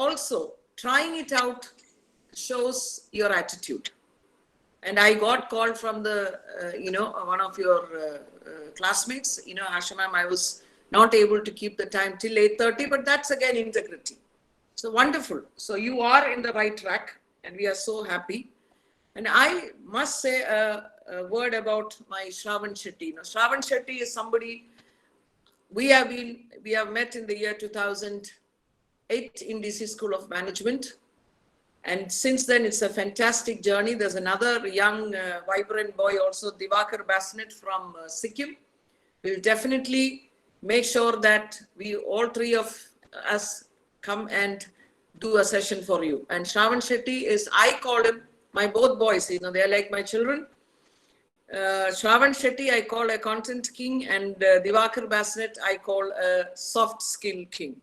also trying it out shows your attitude. And I got called from the, one of your classmates, Asha ma'am, I was not able to keep the time till 8:30, but that's again integrity. So wonderful. So you are in the right track and we are so happy. And I must say a word about my Shravan Shetty. Shravan Shetty is somebody we have met in the year 2008 in DC School of Management. And since then, it's a fantastic journey. There's another young, vibrant boy also, Diwakar Basnet from Sikkim. We'll definitely make sure that we, all three of us, come and do a session for you. And Shravan Shetty is, I call him, my both boys, they're like my children. Shravan Shetty, I call a content king, and Diwakar Basnet, I call a soft skill king.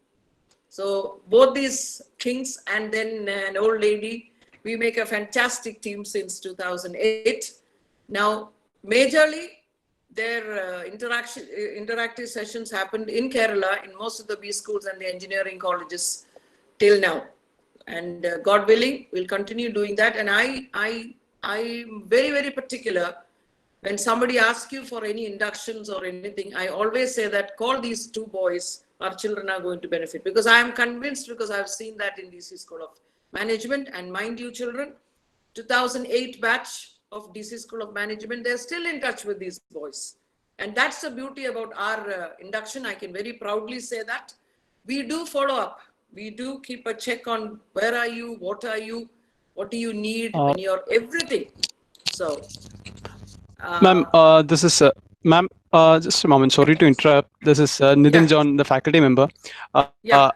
So both these kings and then an old lady, we make a fantastic team since 2008. Now, majorly, their interactive sessions happened in Kerala, in most of the B schools and the engineering colleges till now. And God willing, we'll continue doing that. And I'm very, very particular. When somebody asks you for any inductions or anything, I always say that call these two boys. Our children are going to benefit, because I am convinced, because I've seen that in DC School of Management. And mind you, children, 2008 batch of DC School of Management, they're still in touch with these boys. And that's the beauty about our induction. I can very proudly say that we do follow up. We do keep a check on where are you, what do you need when you're everything. So ma'am, this is ma'am. Just a moment. Sorry to interrupt. This is Nitin John, the faculty member. I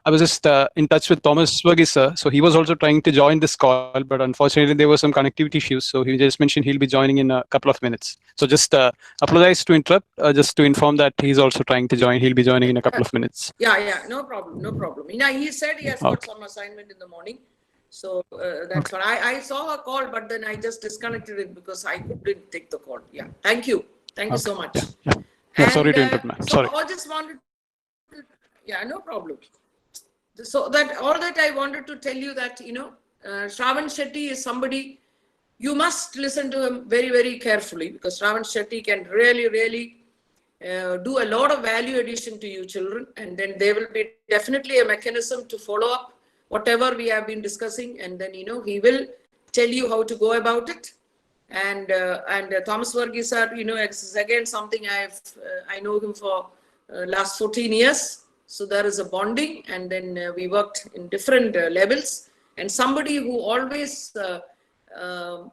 was just in touch with Thomas Verghese, sir. So he was also trying to join this call, but unfortunately there were some connectivity issues. So he just mentioned he'll be joining in a couple of minutes. So just apologize to interrupt. Just to inform that he's also trying to join. He'll be joining in a couple of minutes. No problem. He said he has got some assignment in the morning. So that's what I saw a call, but then I just disconnected it because I couldn't take the call. Yeah, thank you so much. Yeah, sorry to interrupt, ma'am. Sorry. I just wanted to, no problem. So that all that I wanted to tell you that, Shravan Shetty is somebody, you must listen to him very, very carefully, because Shravan Shetty can really, really do a lot of value addition to you children. And then there will be definitely a mechanism to follow up whatever we have been discussing, and then he will tell you how to go about it. And Thomas Verghese sir, is again something I know him for last 14 years. So there is a bonding, and then we worked in different levels. And somebody who always help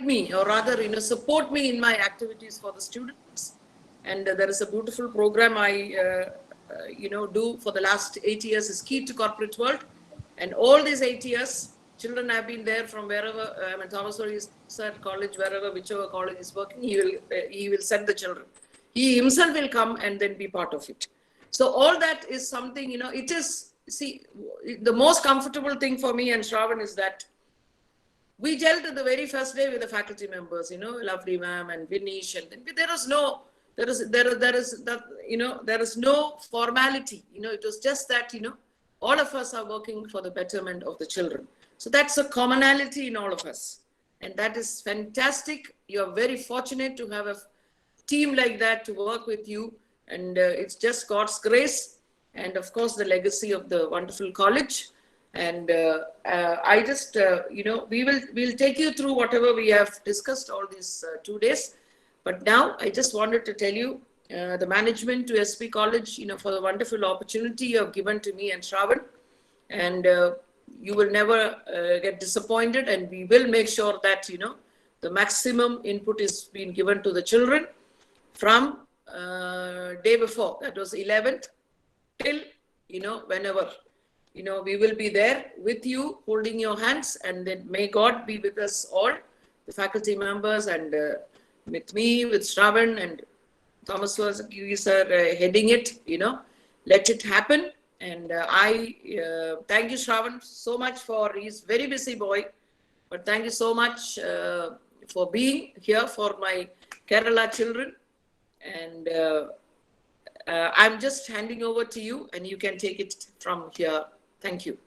me, or rather support me in my activities for the students. And there is a beautiful program I do for the last 8 years, is Key to Corporate World. And all these 8 years, children have been there from wherever, Thomas Verghese sir college, whichever college is working, he will send the children. He himself will come and then be part of it. So all that is something, it is, the most comfortable thing for me and Shravan is that we gelled the very first day with the faculty members, lovely ma'am and Vinish, and then there is no formality, it was just that, all of us are working for the betterment of the children. So that's a commonality in all of us. And that is fantastic. You're very fortunate to have a team like that to work with you. And it's just God's grace. And of course, the legacy of the wonderful college. And I just, we'll take you through whatever we have discussed all these 2 days. But now I just wanted to tell you, the management to SP College, for the wonderful opportunity you have given to me and Shravan. And you will never get disappointed, and we will make sure that, the maximum input is being given to the children from day before, that was 11th, till, whenever, we will be there with you, holding your hands, and then may God be with us all, the faculty members, and with me, with Shravan, and Thomas Verghese sir heading it, let it happen. And I thank you, Shravan, so much he's a very busy boy, but thank you so much for being here for my Kerala children. And I'm just handing over to you and you can take it from here. Thank you.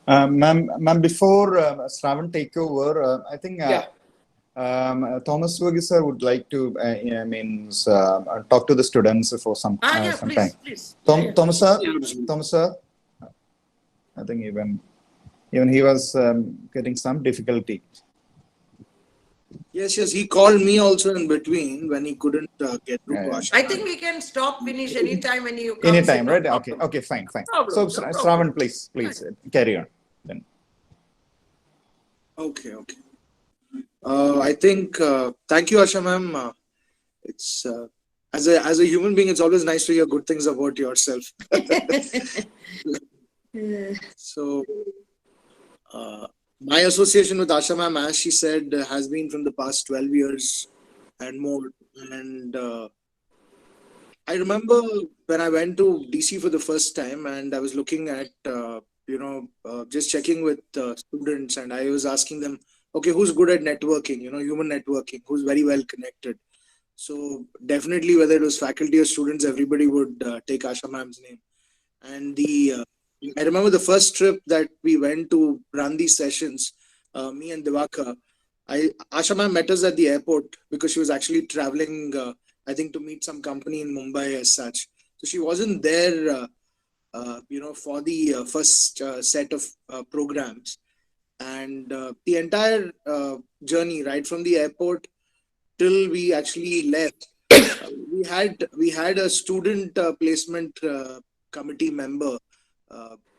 Ma'am, before Shravan take over, I think Thomas Verghese sir would like to talk to the students for some please, time. Please. Thomas sir, I think even he was getting some difficulty. Yes, he called me also in between when he couldn't get through to Asha. I think we can stop, finish anytime when you come. Anytime, right? Okay, fine. No so, Shravan, please carry on. Then. Okay. I think, thank you, Asha ma'am. It's as a human being, it's always nice to hear good things about yourself. So, my association with Asha ma'am, as she said, has been from the past 12 years and more. And I remember when I went to DC for the first time and I was looking at, just checking with students, and I was asking them, okay, who's good at networking, human networking, who's very well connected. So definitely, whether it was faculty or students, everybody would take Asha ma'am's name. And I remember the first trip that we went to run these sessions, me and Divaka, Asha ma'am met us at the airport because she was actually traveling, I think, to meet some company in Mumbai as such. So she wasn't there, for the first set of programs. And the entire journey, right from the airport till we actually left, we had a student placement committee member,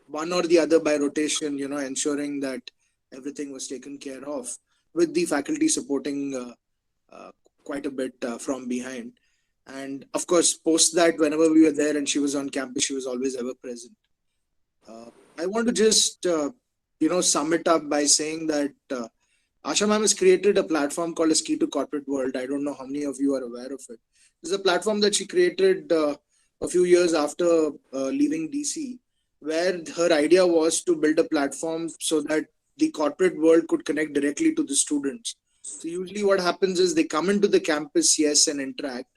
one or the other by rotation, ensuring that everything was taken care of, with the faculty supporting quite a bit from behind. And of course, post that, whenever we were there and she was on campus, she was always ever present. I want to just, sum it up by saying that Asha ma'am has created a platform called as Key to Corporate World. I don't know how many of you are aware of it. This is a platform that she created a few years after leaving DC, where her idea was to build a platform so that the corporate world could connect directly to the students. So usually what happens is they come into the campus, yes, and interact.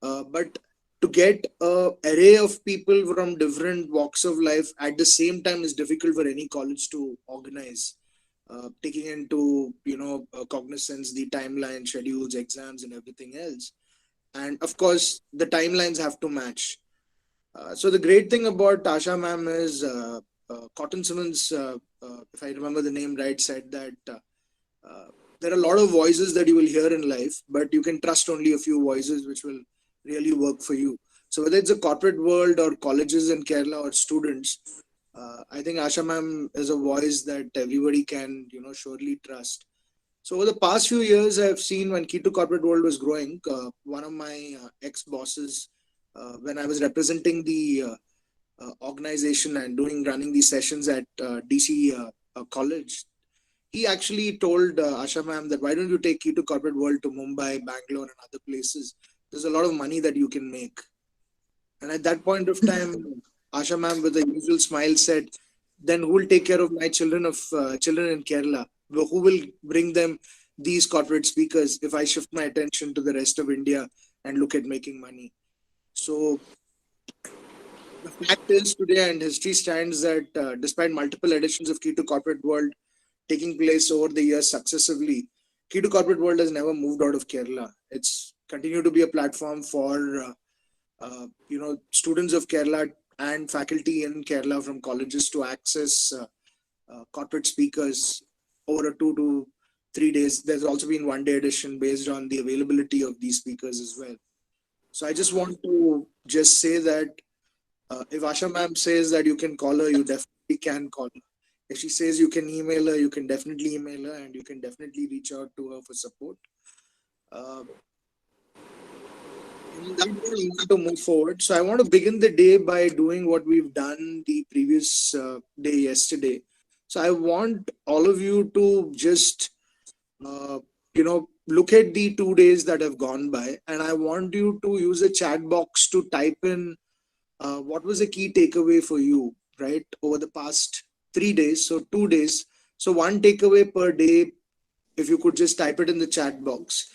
But to get an array of people from different walks of life at the same time is difficult for any college to organize, taking into cognizance the timeline, schedules, exams, and everything else. And of course, the timelines have to match. So the great thing about Asha ma'am is Cotton Simmons, if I remember the name right, said that there are a lot of voices that you will hear in life, but you can trust only a few voices which will really work for you. So whether it's a corporate world or colleges in Kerala or students, I think Asha ma'am is a voice that everybody can, surely trust. So over the past few years, I've seen when Key to Corporate World was growing, one of my ex-bosses, when I was representing the organization and running these sessions at DC College, he actually told Asha ma'am that why don't you take Key to Corporate World to Mumbai, Bangalore, and other places? There's a lot of money that you can make. And at that point of time, Asha ma'am with a usual smile said, then who will take care of my children in Kerala? Who will bring them these corporate speakers if I shift my attention to the rest of India and look at making money? So the fact is today, and history stands, that despite multiple editions of Key to Corporate World taking place over the years successively, Key to Corporate World has never moved out of Kerala. It's continued to be a platform for students of Kerala and faculty in Kerala from colleges to access corporate speakers over 2 to 3 days. There's also been one-day edition based on the availability of these speakers as well. So I just want to just say that if Asha ma'am says that you can call her, you definitely can call her. If she says you can email her, you can definitely email her, and you can definitely reach out to her for support. That we want to move forward. So I want to begin the day by doing what we've done the previous day yesterday. So I want all of you to just, look at the 2 days that have gone by, and I want you to use a chat box to type in what was a key takeaway for you, right, over the past 3 days. So 2 days. So one takeaway per day, if you could just type it in the chat box.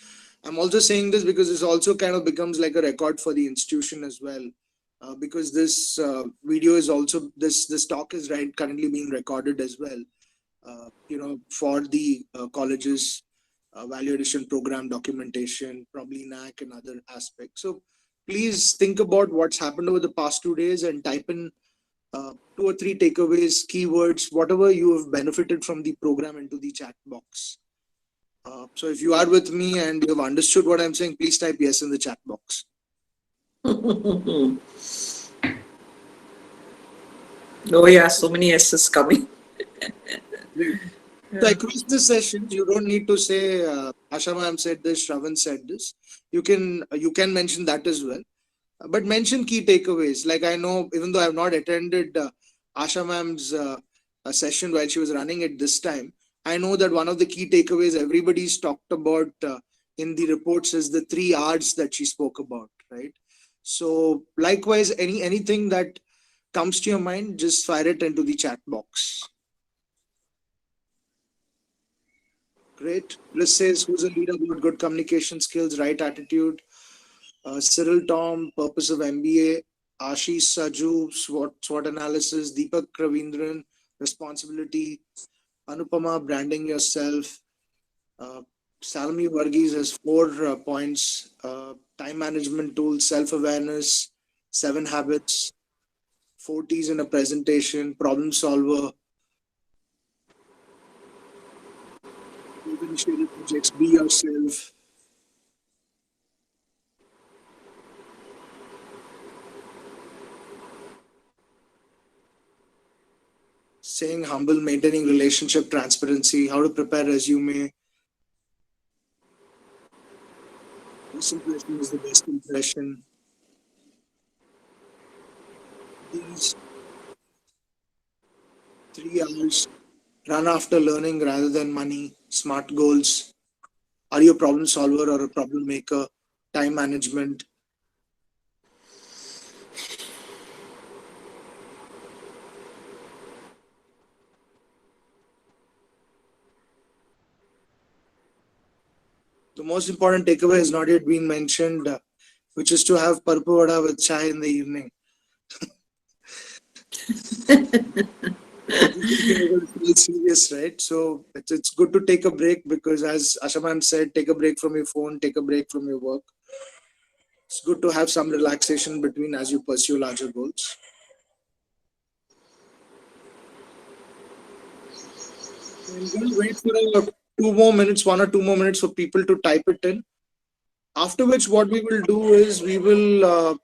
I'm also saying this because this also kind of becomes like a record for the institution as well. Because this video is also, this talk is currently being recorded as well, for the college's value addition program documentation, probably NAC and other aspects. So please think about what's happened over the past 2 days and type in 2 or 3 takeaways, keywords, whatever you have benefited from the program into the chat box. So if you are with me and you have understood what I'm saying, please type yes in the chat box. Oh yeah, so many S's coming. So across this session, you don't need to say Asha ma'am said this, Shravan said this. You can mention that as well, but mention key takeaways. Like, I know, even though I have not attended Asha ma'am's session while she was running it this time, I know that one of the key takeaways everybody's talked about in the reports is the 3 R's that she spoke about, right? So likewise, anything that comes to your mind, just fire it into the chat box. Great. Chris says, who's a leader with good communication skills, right attitude? Cyril Tom, purpose of MBA. Ashish Saju, SWOT analysis. Deepak Ravindran, responsibility. Anupama, branding yourself. Salmi Varghese has 4 points. Time management tools, self-awareness, 7 habits, 4 T's in a presentation, problem solver. Initiative projects, be yourself. Staying humble, maintaining relationship, transparency, how to prepare resume. First impression is the best impression. These 3 R's: run after learning rather than money, smart goals. Are you a problem solver or a problem maker? Time management. The most important takeaway has not yet been mentioned, which is to have parpu vada with chai in the evening. It's serious, right? So it's good to take a break, because as Asha ma'am said, take a break from your phone, take a break from your work. It's good to have some relaxation between as you pursue larger goals. I'm going to wait for 1 or 2 more minutes for people to type it in. After which, what we will do is we are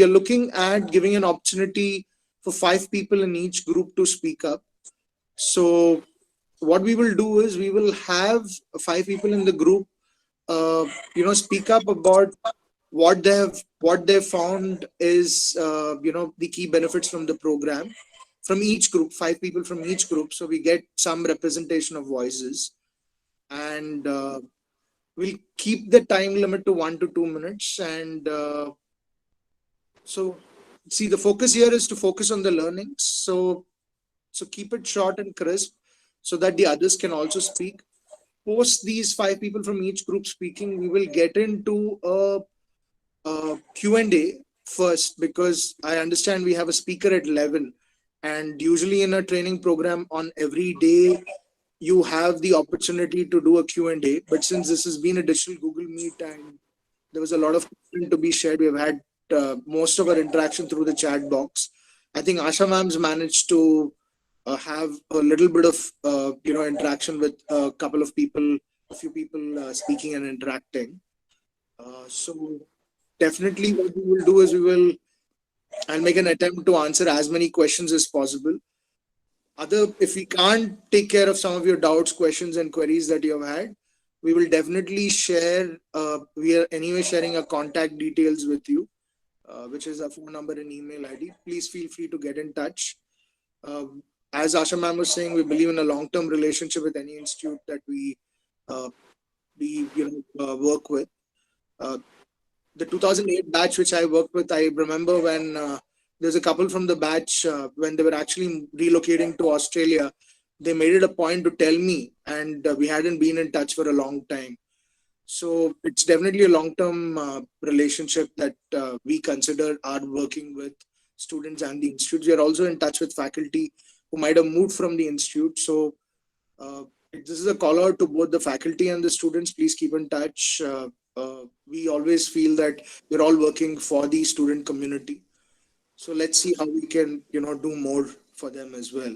looking at giving an opportunity for 5 people in each group to speak up. So what we will do is we will have 5 people in the group, speak up about what they've found is, the key benefits from the program. From each group, 5 people from each group, so we get some representation of voices, and we'll keep the time limit to 1 to 2 minutes. And so, see, the focus here is to focus on the learnings. So keep it short and crisp, so that the others can also speak. Post these 5 people from each group speaking, we will get into a Q&A first, because I understand we have a speaker at 11. And usually in a training program, on every day, you have the opportunity to do a Q&A. But since this has been a digital Google Meet and there was a lot of content to be shared, we have had most of our interaction through the chat box. I think Asha ma'am's managed to have a little bit of interaction with a few people speaking and interacting. So definitely what we will do is I'll make an attempt to answer as many questions as possible. If we can't take care of some of your doubts, questions, and queries that you have had, we will definitely share. We are anyway sharing our contact details with you, which is our phone number and email ID. Please feel free to get in touch. As Asha ma'am was saying, we believe in a long-term relationship with any institute that we work with. The 2008 batch, which I worked with, I remember when there's a couple from the batch, when they were actually relocating to Australia, they made it a point to tell me, and we hadn't been in touch for a long time. So it's definitely a long-term relationship that we consider are working with students and the institute. We are also in touch with faculty who might have moved from the institute. So this is a call out to both the faculty and the students. Please keep in touch. We always feel that we're all working for the student community. So let's see how we can, do more for them as well.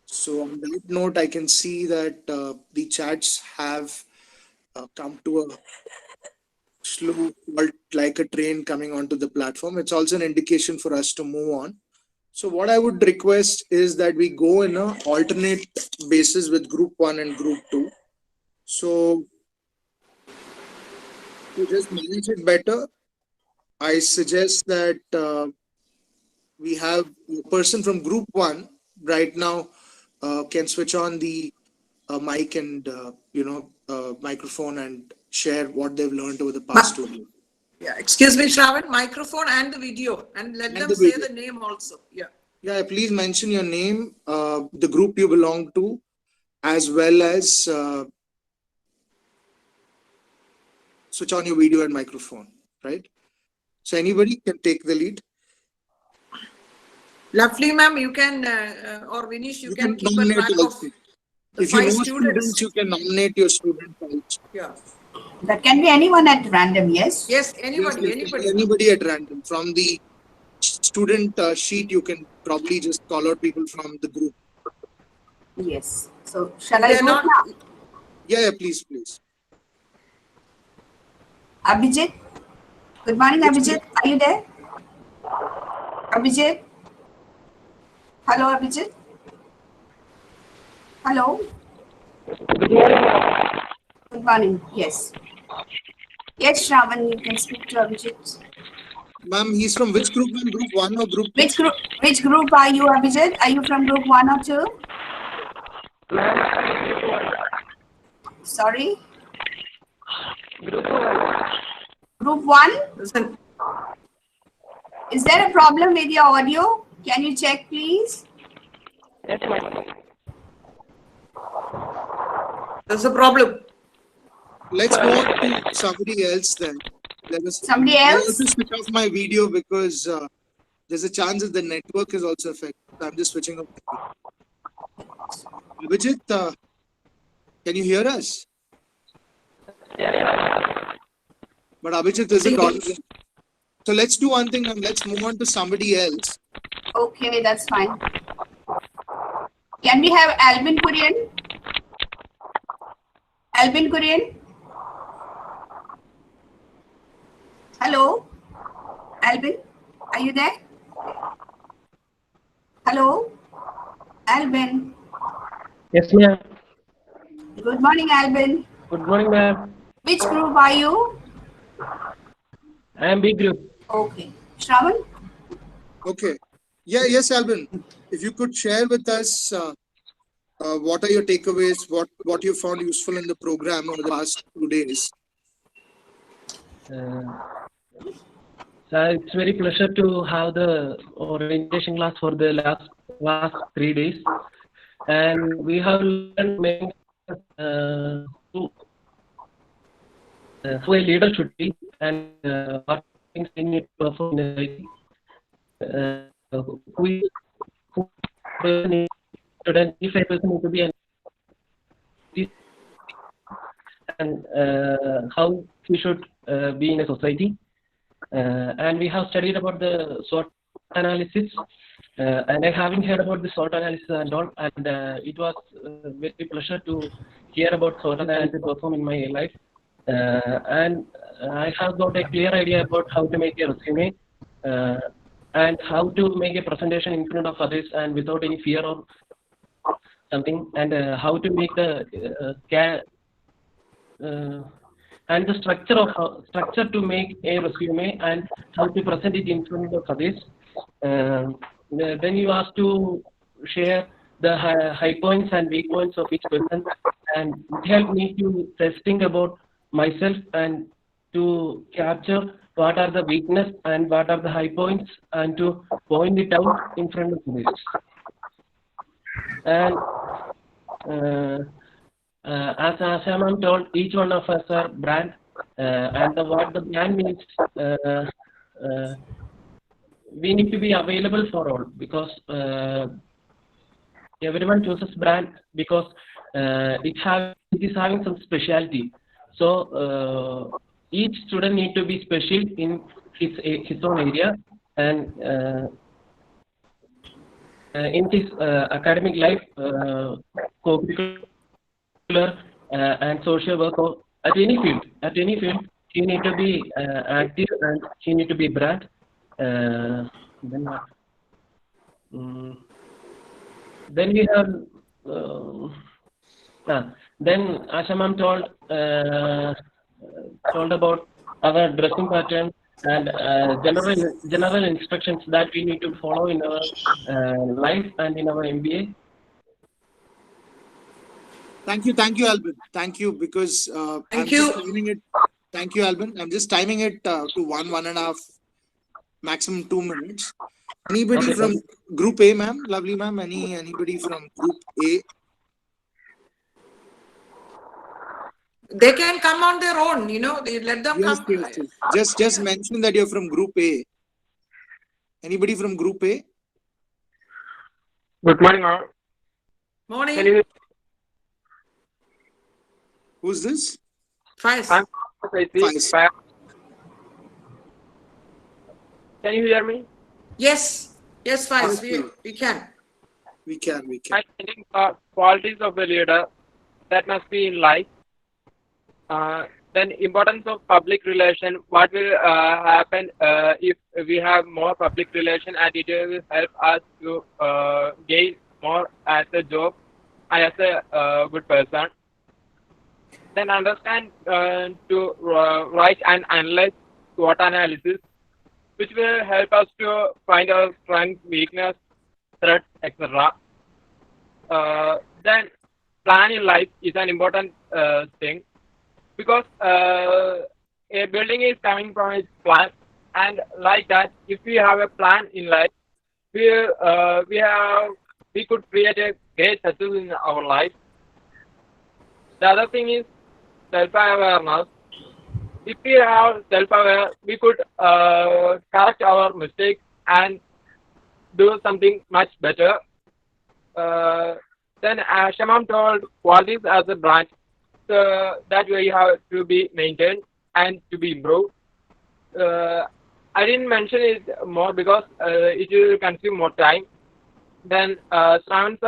So on that note, I can see that the chats have come to a slow halt like a train coming onto the platform. It's also an indication for us to move on. So what I would request is that we go in an alternate basis with group 1 and group 2. So to just manage it better, I suggest that we have a person from group 1 right now can switch on the mic and microphone and share what they've learned over the past 2 years. Yeah, excuse me, Shravan, microphone and the video, and let them say the name also. Yeah, please mention your name, the group you belong to, as well as switch on your video and microphone, right? So anybody can take the lead. Lovely, ma'am, you can, or Vinish, you can keep a track of the if 5 you know students. You can nominate your student also. Yeah. That can be anyone at random, yes? Yes, anybody. Anybody at random. From the student sheet, you can probably just call out people from the group. Yes. So shall I go now? Yeah, please. Abhijit? Good morning, Abhijit. Are you there? Abhijit? Hello, Abhijit? Hello? Good morning. Good morning. Yes. Yes, Shravan, you can speak to Abhijit. Ma'am, he's from which group? Group 1 or group 2? Which group are you, Abhijit? Are you from group 1 or 2? Sorry? Group 1? Listen. Is there a problem with your audio? Can you check, please? Yes, ma'am. There's a problem. Let's go on to somebody else then. Somebody else? I have to switch off my video because there's a chance that the network is also affected. I'm just switching off. Abhijit, can you hear us? Yeah. But Abhijit isn't on. So let's do one thing and let's move on to somebody else. Okay, that's fine. Can we have Albin Kurian? Albin Kurian? Hello? Albin? Are you there? Hello? Albin? Yes, ma'am. Good morning, Albin. Good morning, ma'am. Which group are you? I am B group. Okay. Shravan? Okay. Yes, Albin. If you could share with us what are your takeaways, what you found useful in the program over the last 2 days. So it's very pleasure to have the orientation class for the last 3 days, and we have learned many who a leader should be and what things they need to perform in life. Who person should identify person need to be and how we should be in a society. And we have studied about the SWOT analysis, and I haven't heard about the SWOT analysis and all, and it was very pleasure to hear about SWOT analysis perform in my life, and I have got a clear idea about how to make a resume and how to make a presentation in front of others and without any fear or something, and how to make the and the structure to make a resume and how to present it in front of others. Then you ask to share the high points and weak points of each person, and it helped me to think about myself and to capture what are the weakness and what are the high points and to point it out in front of others. And as Ashamam told, each one of us are brand, and what the brand means, we need to be available for all, because everyone chooses brand because it is having some specialty. So each student need to be special in his own area, and in his academic life, co-curricular and social work, or at any field, he need to be active, and he need to be brand. Then what? Then we have then Ashamam told about our dressing pattern and general instructions that we need to follow in our life and in our MBA. Thank you, Albin. Thank you, because Thank you. Just timing it. Thank you, Albin. I'm just timing it to 1.5, maximum 2 minutes. Anybody Okay, from Group A, ma'am? Lovely, ma'am. Anybody from Group A? They can come on their own, they let them Yes, come. yes. Just mention that you're from Group A. Anybody from Group A? Good morning, all. Morning. Can you? Who's this? Faiz. I'm Faiz. Can you hear me? Yes, Faiz, Okay. we can. We can. I think qualities of a leader that must be in life. Then importance of public relation. What will happen if we have more public relation, and it will help us to gain more as a job and as a good person. Then understand to write and analyze SWOT analysis, which will help us to find our strength, weakness, threats, etc. Then plan in life is an important thing, because a building is coming from its plan, and like that, if we have a plan in life, we could create a great success in our life. The other thing is self-awareness. If we have self-aware, we could correct our mistakes and do something much better. Then Shamam told qualities as a branch, so that way you have to be maintained and to be improved. I didn't mention it more because it will consume more time. Then Shravan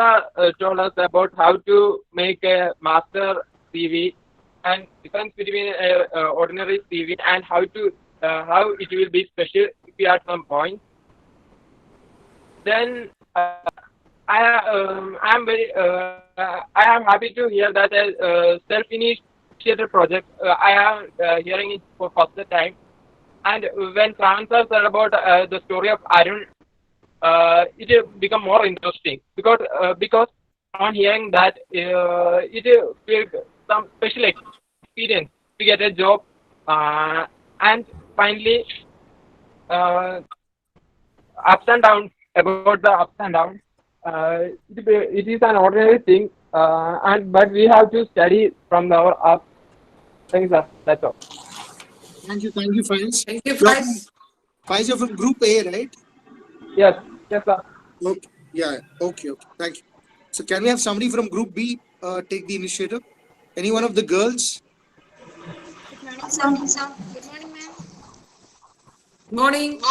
told us about how to make a master CV and difference between ordinary CV, and how it will be special if you add some points. Then I am happy to hear that self-initiated project. I am hearing it for first time. And when Shravan said about the story of Arun, it will become more interesting, because on hearing that, it will some special experience to get a job, and finally ups and downs, about the ups and downs. It is an ordinary thing, but we have to study from our ups. Thanks, sir. That's all. Thank you, Faiz. Thank you, Faiz. Faiz, you're from Group A, right? Yes, sir. Okay. Yeah. Okay. Thank you. So, can we have somebody from Group B take the initiative? Any one of the girls? Good morning, sir. Good morning, ma'am. Morning.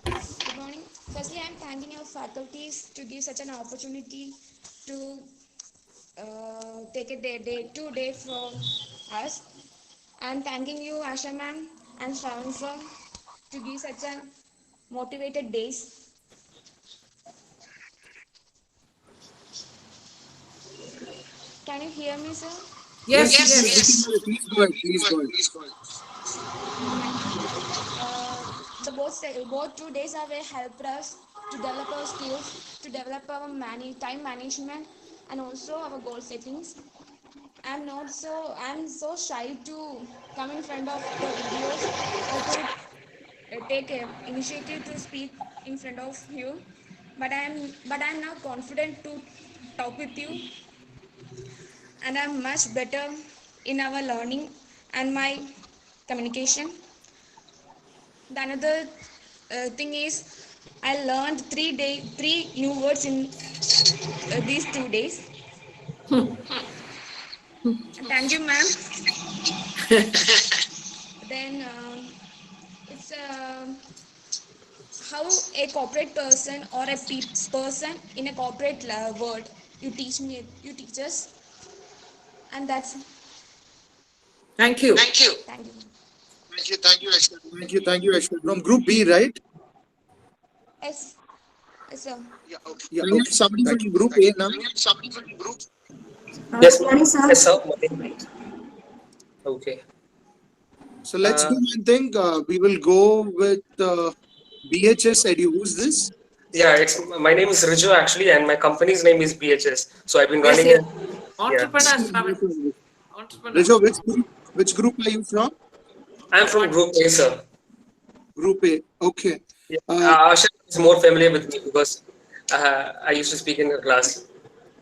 Good morning. Firstly, I am thanking our faculties to give such an opportunity to take a day from us. I am thanking you, Asha ma'am and Shravan sir, to give such a motivated days. Can you hear me, sir? Yes. Please go ahead. The both 2 days have helped us to develop our skills, to develop our time management, and also our goal settings. I'm so shy to come in front of the videos or to take initiative to speak in front of you, but I'm now confident to talk with you, and I'm much better in our learning and my communication. The another thing is I learned three new words in these 2 days. Thank you, ma'am. Then it's how a corporate person or a person in a corporate world. You teach us, and that's Thank you. thank you. Thank you, Ashwin. From Group B, right? Yes, yes, sir. Yeah, can you have somebody from Group A now? Good morning, sir. Yes, sir. Okay. So let's do one thing. We will go with BHS Edu. Who's this? Yeah, it's my name is Riju actually, and my company's name is BHS. So I've been Yes, running yes. a Entrepreneur, Shravan. Entrepreneur. Riju, which group are you from? I'm from Group A, sir. Group A. Okay. Yeah. Asha is more familiar with me because I used to speak in her class.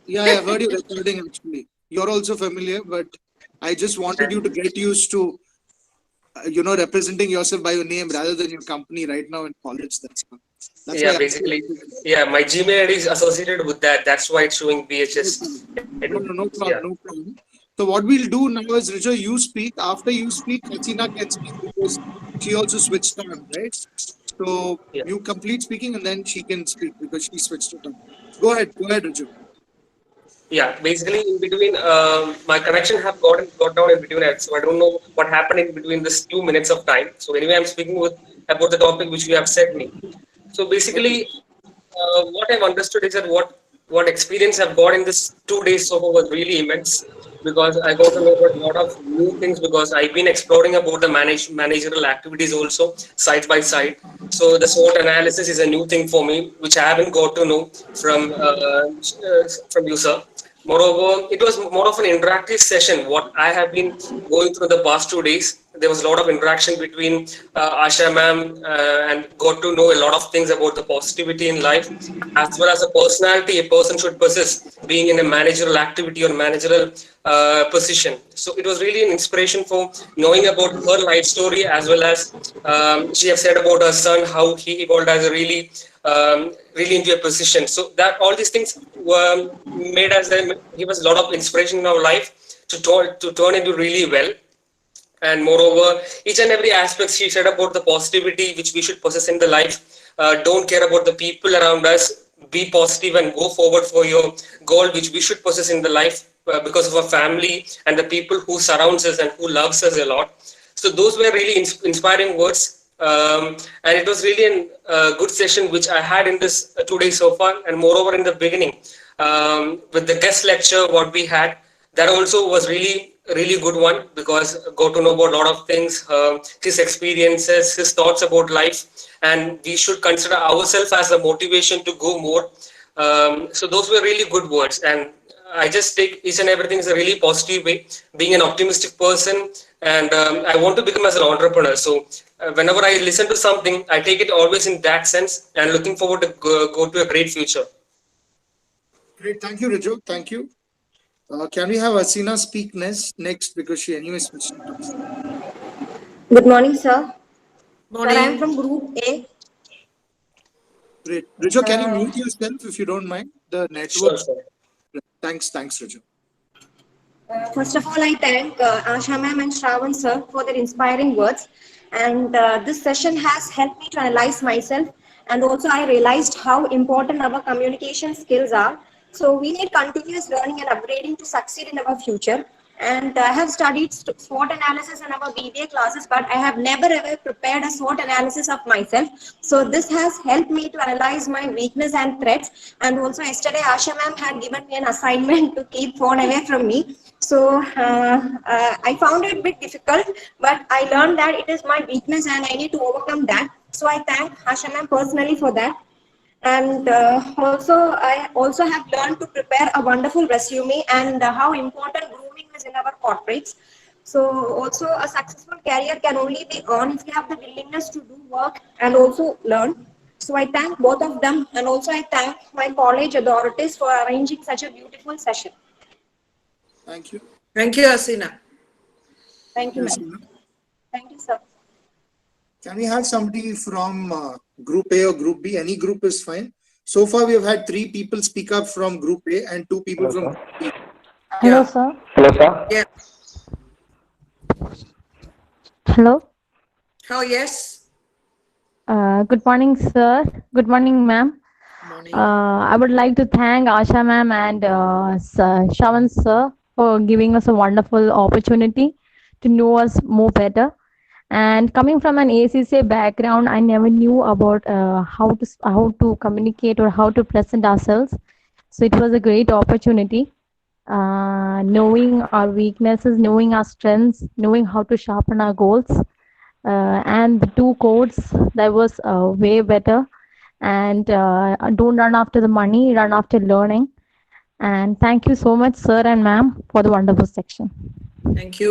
Yeah, I heard you recording actually. You're also familiar, but I just wanted you to get used to, representing yourself by your name rather than your company right now in college. That's Yeah, why. basically, yeah, my Gmail ID is associated with that. That's why it's showing BHS. No problem, no problem. So what we'll do now is, Riju, you speak. After you speak, Hasina can speak because she also switched on, right? So Yeah. you complete speaking and then she can speak because she switched it on. Go ahead, Riju. Yeah, basically in between, my connection have got down in between, so I don't know what happened in between this 2 minutes of time. So anyway, I'm speaking about the topic which you have said me. So basically, what I've understood is that what experience I've got in this 2 days so far was really immense because I got to know about a lot of new things because I've been exploring about the managerial activities also side by side. So the SWOT analysis is a new thing for me, which I haven't got to know from you, sir. Moreover, it was more of an interactive session. What I have been going through the past 2 days, there was a lot of interaction between Asha ma'am and got to know a lot of things about the positivity in life, as well as a personality a person should possess, being in a managerial activity or managerial position. So it was really an inspiration for knowing about her life story, as well as she have said about her son, how he evolved as a really into a position. So that all these things were made us give us a lot of inspiration in our life to turn into really well. And moreover, each and every aspect she said about the positivity which we should possess in the life. Don't care about the people around us. Be positive and go forward for your goal which we should possess in the life because of our family and the people who surrounds us and who loves us a lot. So those were really inspiring words. And it was really a good session which I had in this 2 days so far. And moreover, in the beginning, with the guest lecture what we had, that also was really good one because got to know about a lot of things, his experiences, his thoughts about life, and we should consider ourselves as a motivation to go more. So those were really good words, and I just take each and everything as a really positive way, being an optimistic person, and I want to become as an entrepreneur. So whenever I listen to something, I take it always in that sense, and looking forward to go to a great future. Great, thank you, Riju. Thank you. Can we have Asina speak next because she anyway switched. Good morning, sir. Morning. Sir, I am from Group A. Great. Riju, can you mute yourself if you don't mind? The network. Sure. Thanks, Riju. First of all, I thank Asha ma'am and Shravan sir for their inspiring words. And this session has helped me to analyze myself. And also, I realized how important our communication skills are. So we need continuous learning and upgrading to succeed in our future. And I have studied SWOT analysis in our BBA classes, but I have never ever prepared a SWOT analysis of myself. So this has helped me to analyze my weakness and threats. And also yesterday, Asha ma'am had given me an assignment to keep phone away from me. So I found it a bit difficult, but I learned that it is my weakness and I need to overcome that. So I thank Asha ma'am personally for that. And I also have learned to prepare a wonderful resume and how important grooming is in our corporates. So also a successful career can only be earned if you have the willingness to do work and also learn. So I thank both of them, and also I thank my college authorities for arranging such a beautiful session. Thank you. Thank you, Asina. Thank you, Yes, ma'am. ma'am. Thank you, sir. Can we have somebody from Group A or Group B? Any group is fine. So far, we have had 3 people speak up from Group A and 2 people Hello, from sir. Group B. Hello, Yeah. sir. Hello, sir. Yeah. Hello. Oh, yes. Good morning, sir. Good morning, ma'am. Morning. I would like to thank Asha ma'am and Shravan sir for giving us a wonderful opportunity to know us more better. And coming from an ACCA background, I never knew about how to communicate or how to present ourselves. So it was a great opportunity. Knowing our weaknesses, knowing our strengths, knowing how to sharpen our goals. And the 2 codes, that was way better. And don't run after the money, run after learning. And thank you so much, sir and ma'am, for the wonderful section. Thank you.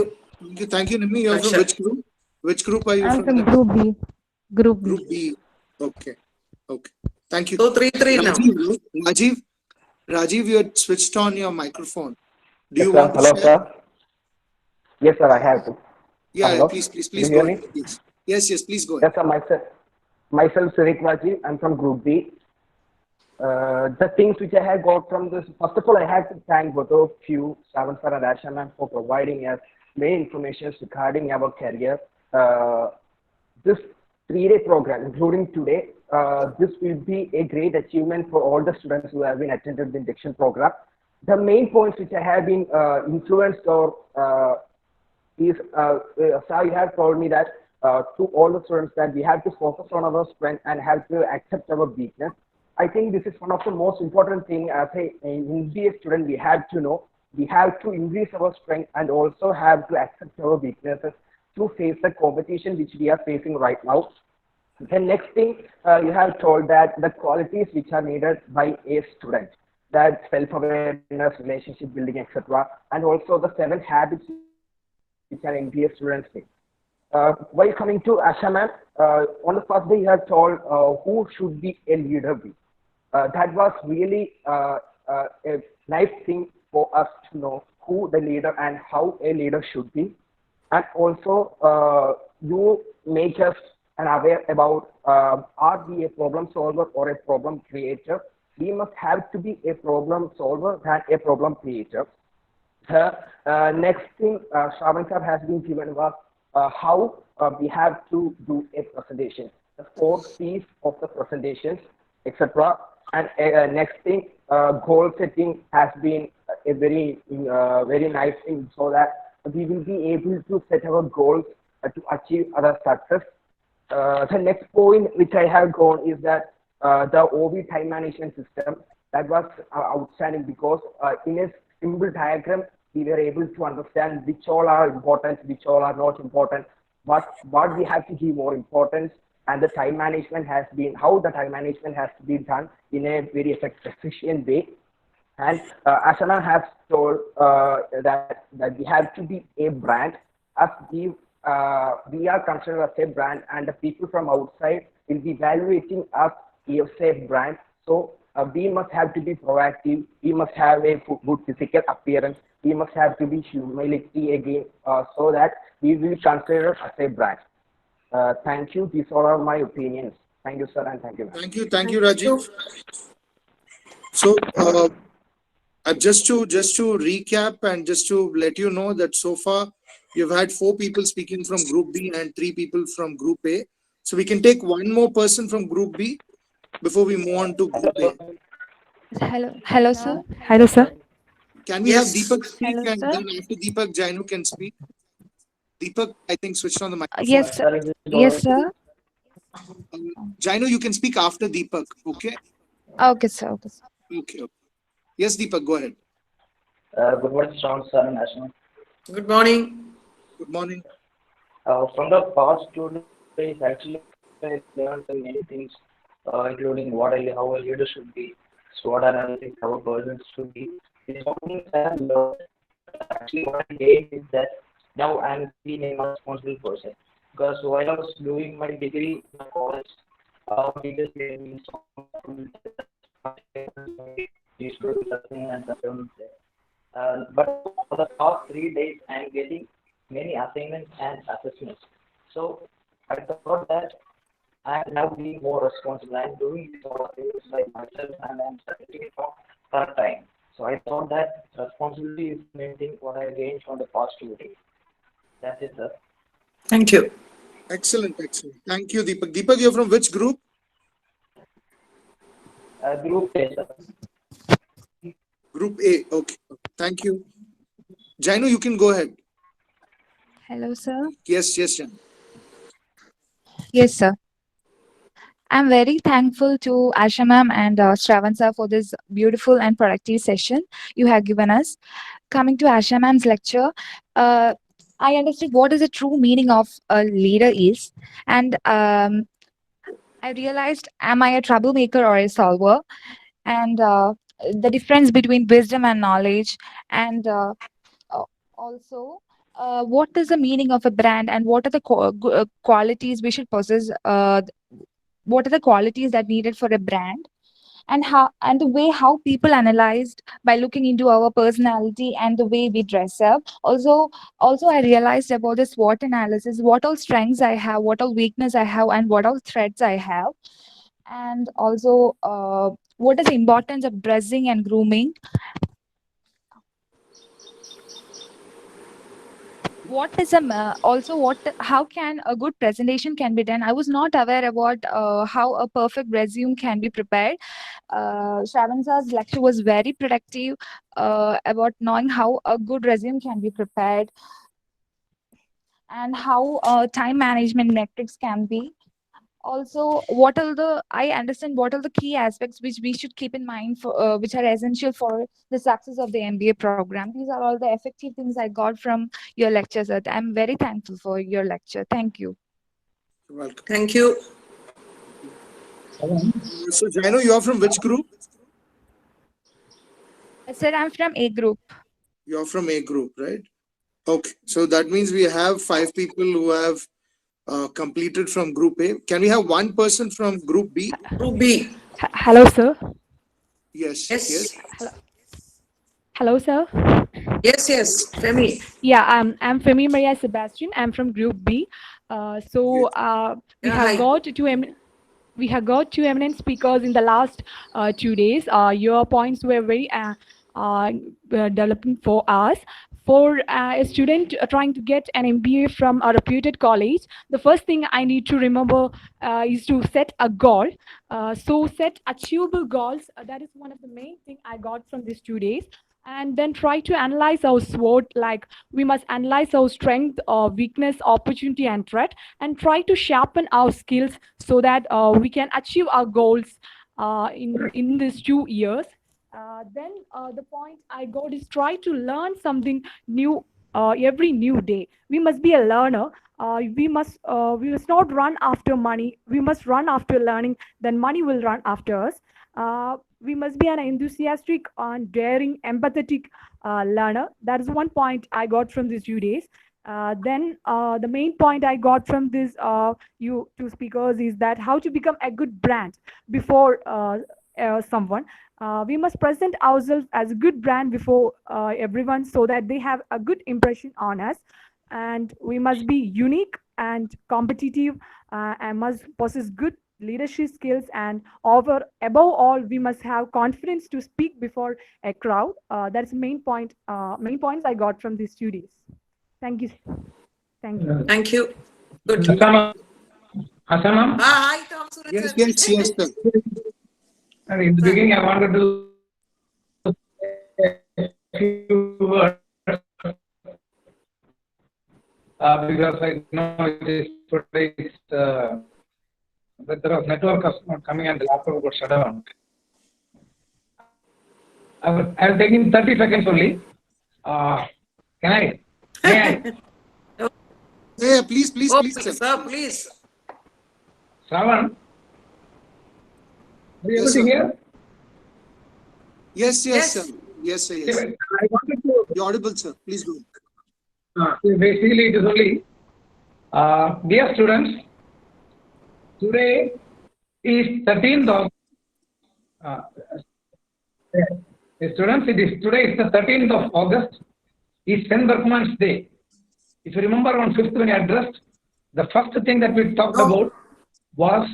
Thank you, Nimi. You're from Asha. which group? Which group are you I'm from? from Group B. Group B. Group B. Okay. Okay. Thank you. So 3-3 now. Rajiv, you had switched on your microphone. Do Yes, you sir. want to Hello, share? sir. Yes, sir. I have to. Yeah, Hello. please Do go you hear ahead. me? Yes, please go ahead. Yes, sir. Myself, Surik Rajiv. I'm from Group B. The things which I have got from this, first of all, I have to thank both of you, Shravan sir and Asha ma'am, for providing us many information regarding our career. This 3-day program, including today, this will be a great achievement for all the students who have been attended the induction program. The main points which I have been influenced or is, Sai have told me that to all the students that we have to focus on our strength and have to accept our weakness. I think this is one of the most important thing as an MBA student we have to know. We have to increase our strength and also have to accept our weaknesses to face the competition which we are facing right now. The next thing you have told that the qualities which are needed by a student, that self-awareness, relationship building, etc., and also the 7 habits which are MBA students need. While coming to Asha ma'am, on the first day you have told who should be a leader be. That was really a nice thing for us to know who the leader and how a leader should be. And also, you make us aware about are we a problem solver or a problem creator? We must have to be a problem solver than a problem creator. Next thing Shravan sir has been given was how we have to do a presentation, the 4 C's of the presentations, etc. And next thing, goal setting has been a very nice thing, so that we will be able to set our goals to achieve our success. The next point which I have gone is that the OV time management system, that was outstanding because in a simple diagram we were able to understand which all are important, which all are not important, what we have to give more importance, and the time management has been, how the time management has to be done in a very efficient way. And Asana has told that we have to be a brand, as we are considered as a brand, and the people from outside will be evaluating us as a brand. So we must have to be proactive. We must have a good physical appearance. We must have to be humility again, so that we will consider as a brand. Thank you. These are my opinions. Thank you, sir, and thank you. Thank you, Rajiv. So, just to recap and just to let you know that so far you've had 4 people speaking from Group B and 3 people from Group A. So we can take one more person from Group B before we move on to Group A. Hello, sir. Hello, sir. Can we have Deepak speak, Hello, and sir. then after Deepak, Jainu can speak? Deepak, I think, switched on the microphone. Yes, sir. Yes, sir. Jainu, you can speak after Deepak, okay? Okay, sir. Okay, sir. Okay. Yes, Deepak, go ahead. Good morning, Shravan sir and Asha. Good morning. Good morning. From the past 2 days, actually, I learned many things, including how a leader should be, SWOT analysis, how a person should be. These are things I have learned. Actually, what I did is that now I'm being a responsible person. Because while I was doing my degree in college, We just gave me some but for the past 3 days, I'm getting many assignments and assessments. So I thought that I'm now being more responsible. I'm doing more things like myself and I'm studying from part time. So I thought that responsibility is the main thing what I gained from the past 2 days. That's it, sir. Thank you. Excellent, excellent. Thank you, Deepak. Deepak, you're from which group? Group A, sir. Group A. Okay. Thank you. Jainu, you can go ahead. Hello, sir. Yes, yes, Jainu. Yes, sir. I'm very thankful to Asha ma'am and Shravan sir for this beautiful and productive session you have given us. Coming to Asha ma'am's lecture, I understood what is the true meaning of a leader is, and I realized, am I a troublemaker or a solver? And the difference between wisdom and knowledge, and also what is the meaning of a brand, and what are the qualities we should possess. What are the qualities that needed for a brand, and how, and the way how people analyzed by looking into our personality and the way we dress up. Also I realized about the SWOT analysis, what all strengths I have, what all weakness I have, and what all threats I have. And also what is the importance of dressing and grooming. What is also what, how can a good presentation can be done. I was not aware about how a perfect resume can be prepared. Shravan sir's lecture was very productive about knowing how a good resume can be prepared, and how time management metrics can be. Also, what are the, I understand what are the key aspects which we should keep in mind for which are essential for the success of the MBA program. These are all the effective things I got from your lecture, sir. I'm very thankful for your lecture. Thank you. You're welcome. Thank you. So, Jainu, you are from which group? Sir, I'm from A group. You're from A group, right? Okay. So that means we have 5 people who have completed from group A. Can we have one person from group B? Group B. Hello, sir. Yes. Yes. Yes. Hello, sir. Yes, yes. Femi. Yeah, I'm Femi Maria Sebastian. I'm from Group B. We Yeah, have hi. got we have got two eminent speakers in the last 2 days. Your points were very developing for us. For a student trying to get an MBA from a reputed college, the first thing I need to remember is to set a goal. So set achievable goals. That is one of the main thing I got from these 2 days. And then try to analyze our SWOT, like we must analyze our strength, weakness, opportunity, and threat, and try to sharpen our skills so that we can achieve our goals in these 2 years. Then the point I got is try to learn something new every new day. We must be a learner. We must not run after money. We must run after learning. Then money will run after us. We must be an enthusiastic and daring, empathetic learner. That is one point I got from these 2 days. Then the main point I got from this you two speakers is that how to become a good brand before someone. We must present ourselves as a good brand before everyone so that they have a good impression on us. And we must be unique and competitive and must possess good leadership skills, and above all we must have confidence to speak before a crowd. That's the main points I got from these 2 days. Thank you. Thank you. Thank you. Good. Asama? Hi, Tom Suraj. Yes, yes, yes, sir. In the beginning, I wanted to say a few words because I know it is today's that there was network was not coming and the laptop got shut down. I'll take in 30 seconds only. Can I? May I? Yeah, please, please, Oh, please, sir. sir, please. Shravan? Are you able Yes, to sir. hear? Yes, yes, Yes. sir. Yes, sir, yes. I wanted to. You're audible, sir. Please go. Basically, it is only, dear students, today is 13th of students. Today is the 13th of August. Is Saint Berkman's Day. If you remember on 5th when I addressed, the first thing that we talked about was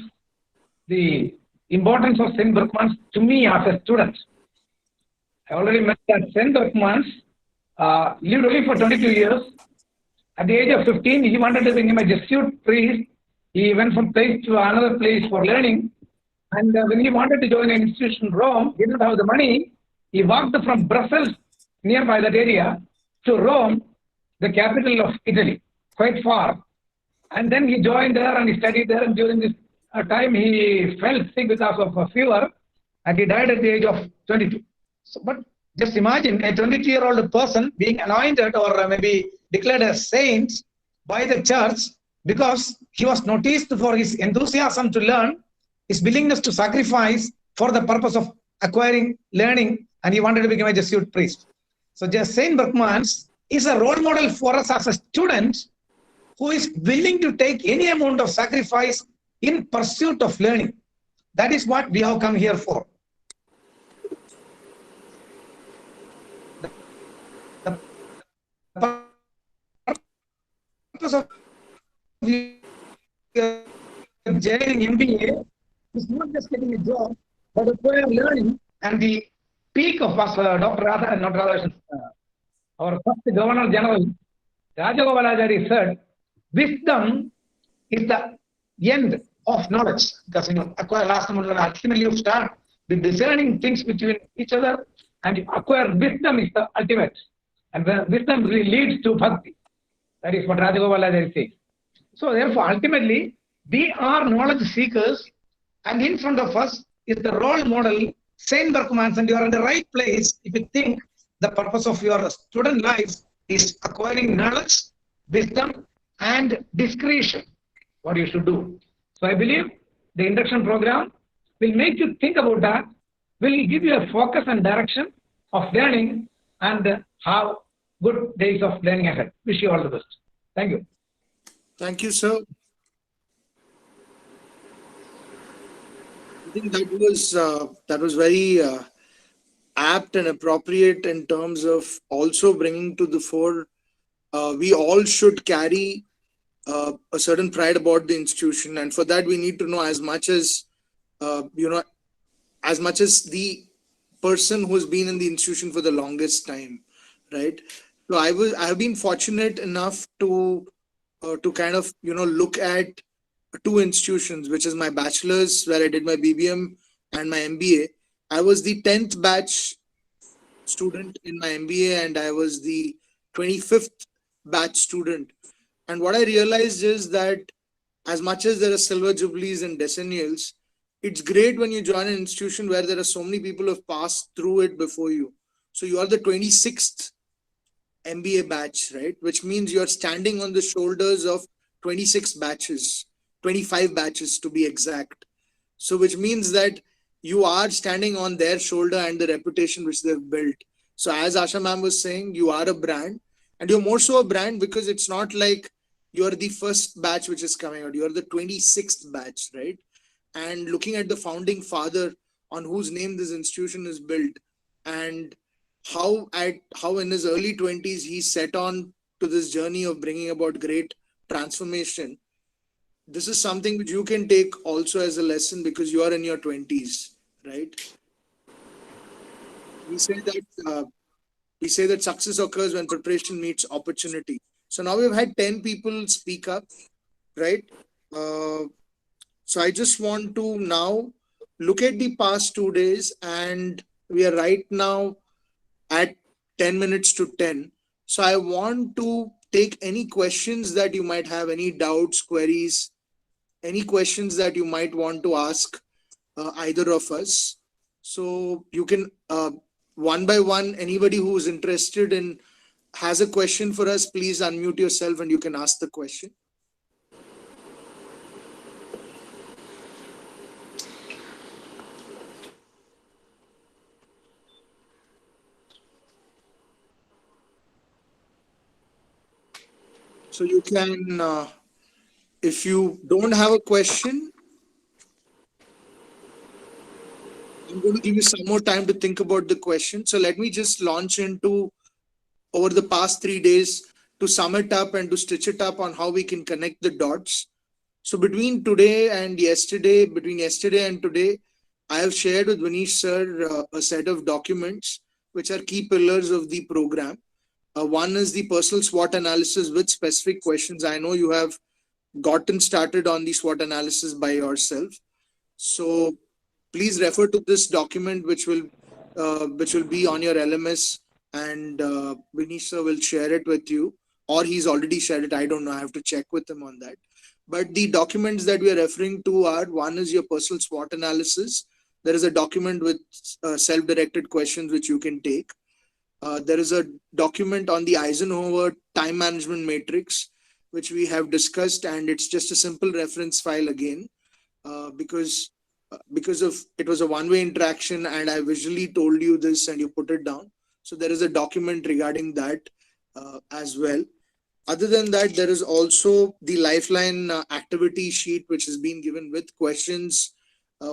the importance of Saint Berkman's to me as a student. I already mentioned that Saint Berkman's lived only for 22 years. At the age of 15, he wanted to become a Jesuit priest. He went from place to another place for learning. And when he wanted to join an institution in Rome, he didn't have the money. He walked from Brussels, nearby that area, to Rome, the capital of Italy, quite far. And then he joined there and he studied there. And during this time, he fell sick because of a fever, and he died at the age of 22. So, but just imagine a 22-year-old person being anointed or maybe declared a saint by the church because he was noticed for his enthusiasm to learn, his willingness to sacrifice for the purpose of acquiring learning, and he wanted to become a Jesuit priest. So just Saint Berkman's is a role model for us as a student who is willing to take any amount of sacrifice in pursuit of learning. That is what we have come here for. The purpose of joining MBA is not just getting a job, but acquire learning. And the peak of us, Dr. Radha, not Radha, our first Governor General, Rajagovalachari said, wisdom is the end of knowledge. Because acquire last ultimately you start with discerning things between each other, and acquire wisdom is the ultimate. And wisdom really leads to bhakti. That is what Rajagovalachari says. So therefore, ultimately, we are knowledge seekers, and in front of us is the role model, Saint Berkman's, and you are in the right place if you think the purpose of your student life is acquiring knowledge, wisdom, and discretion, what you should do. So I believe the induction program will make you think about that, will give you a focus and direction of learning, and have good days of learning ahead. Wish you all the best. Thank you. Thank you, sir. I think that was very apt and appropriate in terms of also bringing to the fore. We all should carry a certain pride about the institution, and for that we need to know as much as as much as the person who's been in the institution for the longest time, right? So I have been fortunate enough to kind of look at two institutions, which is my bachelor's where I did my BBM and my MBA. I was the 10th batch student in my MBA, and I was the 25th batch student. And what I realized is that as much as there are silver jubilees and decennials, it's great when you join an institution where there are so many people who have passed through it before you. So you are the 26th MBA batch, right? Which means you're standing on the shoulders of 26 batches, 25 batches to be exact. So which means that you are standing on their shoulder and the reputation which they've built. So as Asha ma'am was saying, you are a brand, and you're more so a brand because it's not like you're the first batch which is coming out. You're the 26th batch, right? And looking at the founding father on whose name this institution is built, and how in his early 20s he set on to this journey of bringing about great transformation. This is something which you can take also as a lesson because you are in your 20s, right? We say that success occurs when preparation meets opportunity. So now we've had 10 people speak up, right? So I just want to now look at the past 2 days, and we are right now at 10 minutes to 10. So I want to take any questions that you might have, any doubts, queries, any questions that you might want to ask either of us. So you can one by one, anybody who is interested in has a question for us, please unmute yourself and you can ask the question. So you can, if you don't have a question, I'm going to give you some more time to think about the question. So let me just launch into over the past 3 days to sum it up and to stitch it up on how we can connect the dots. So between yesterday and today, I have shared with Vanish sir a set of documents which are key pillars of the program. One is the personal SWOT analysis with specific questions. I know you have gotten started on the SWOT analysis by yourself. So please refer to this document, which will be on your LMS, and Vinish sir will share it with you, or he's already shared it. I don't know. I have to check with him on that. But the documents that we are referring to are, one is your personal SWOT analysis. There is a document with self-directed questions which you can take. There is a document on the Eisenhower time management matrix, which we have discussed, and it's just a simple reference file again, because of it was a one-way interaction, and I visually told you this and you put it down. So there is a document regarding that as well. Other than that, there is also the Lifeline activity sheet, which has been given with questions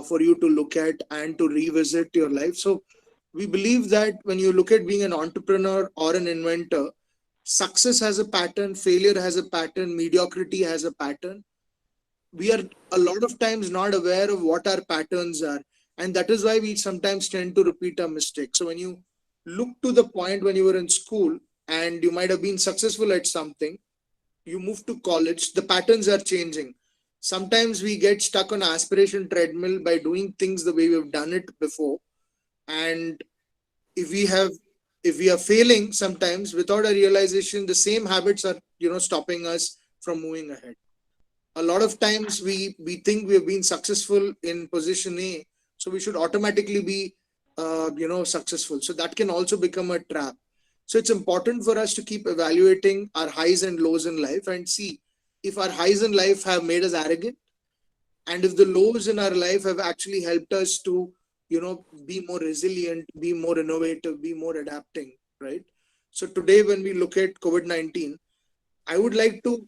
for you to look at and to revisit your life. So we believe that when you look at being an entrepreneur or an inventor, success has a pattern, failure has a pattern, mediocrity has a pattern. We are a lot of times not aware of what our patterns are, and that is why we sometimes tend to repeat our mistakes. So when you look to the point when you were in school and you might have been successful at something, you move to college, the patterns are changing. Sometimes we get stuck on aspiration treadmill by doing things the way we've done it before, and if we are failing sometimes without a realization, the same habits are stopping us from moving ahead. A lot of times we think we have been successful in position A, so we should automatically be successful. So that can also become a trap. So it's important for us to keep evaluating our highs and lows in life and see if our highs in life have made us arrogant, and if the lows in our life have actually helped us to be more resilient, be more innovative, be more adapting, right? So today when we look at COVID-19, I would like to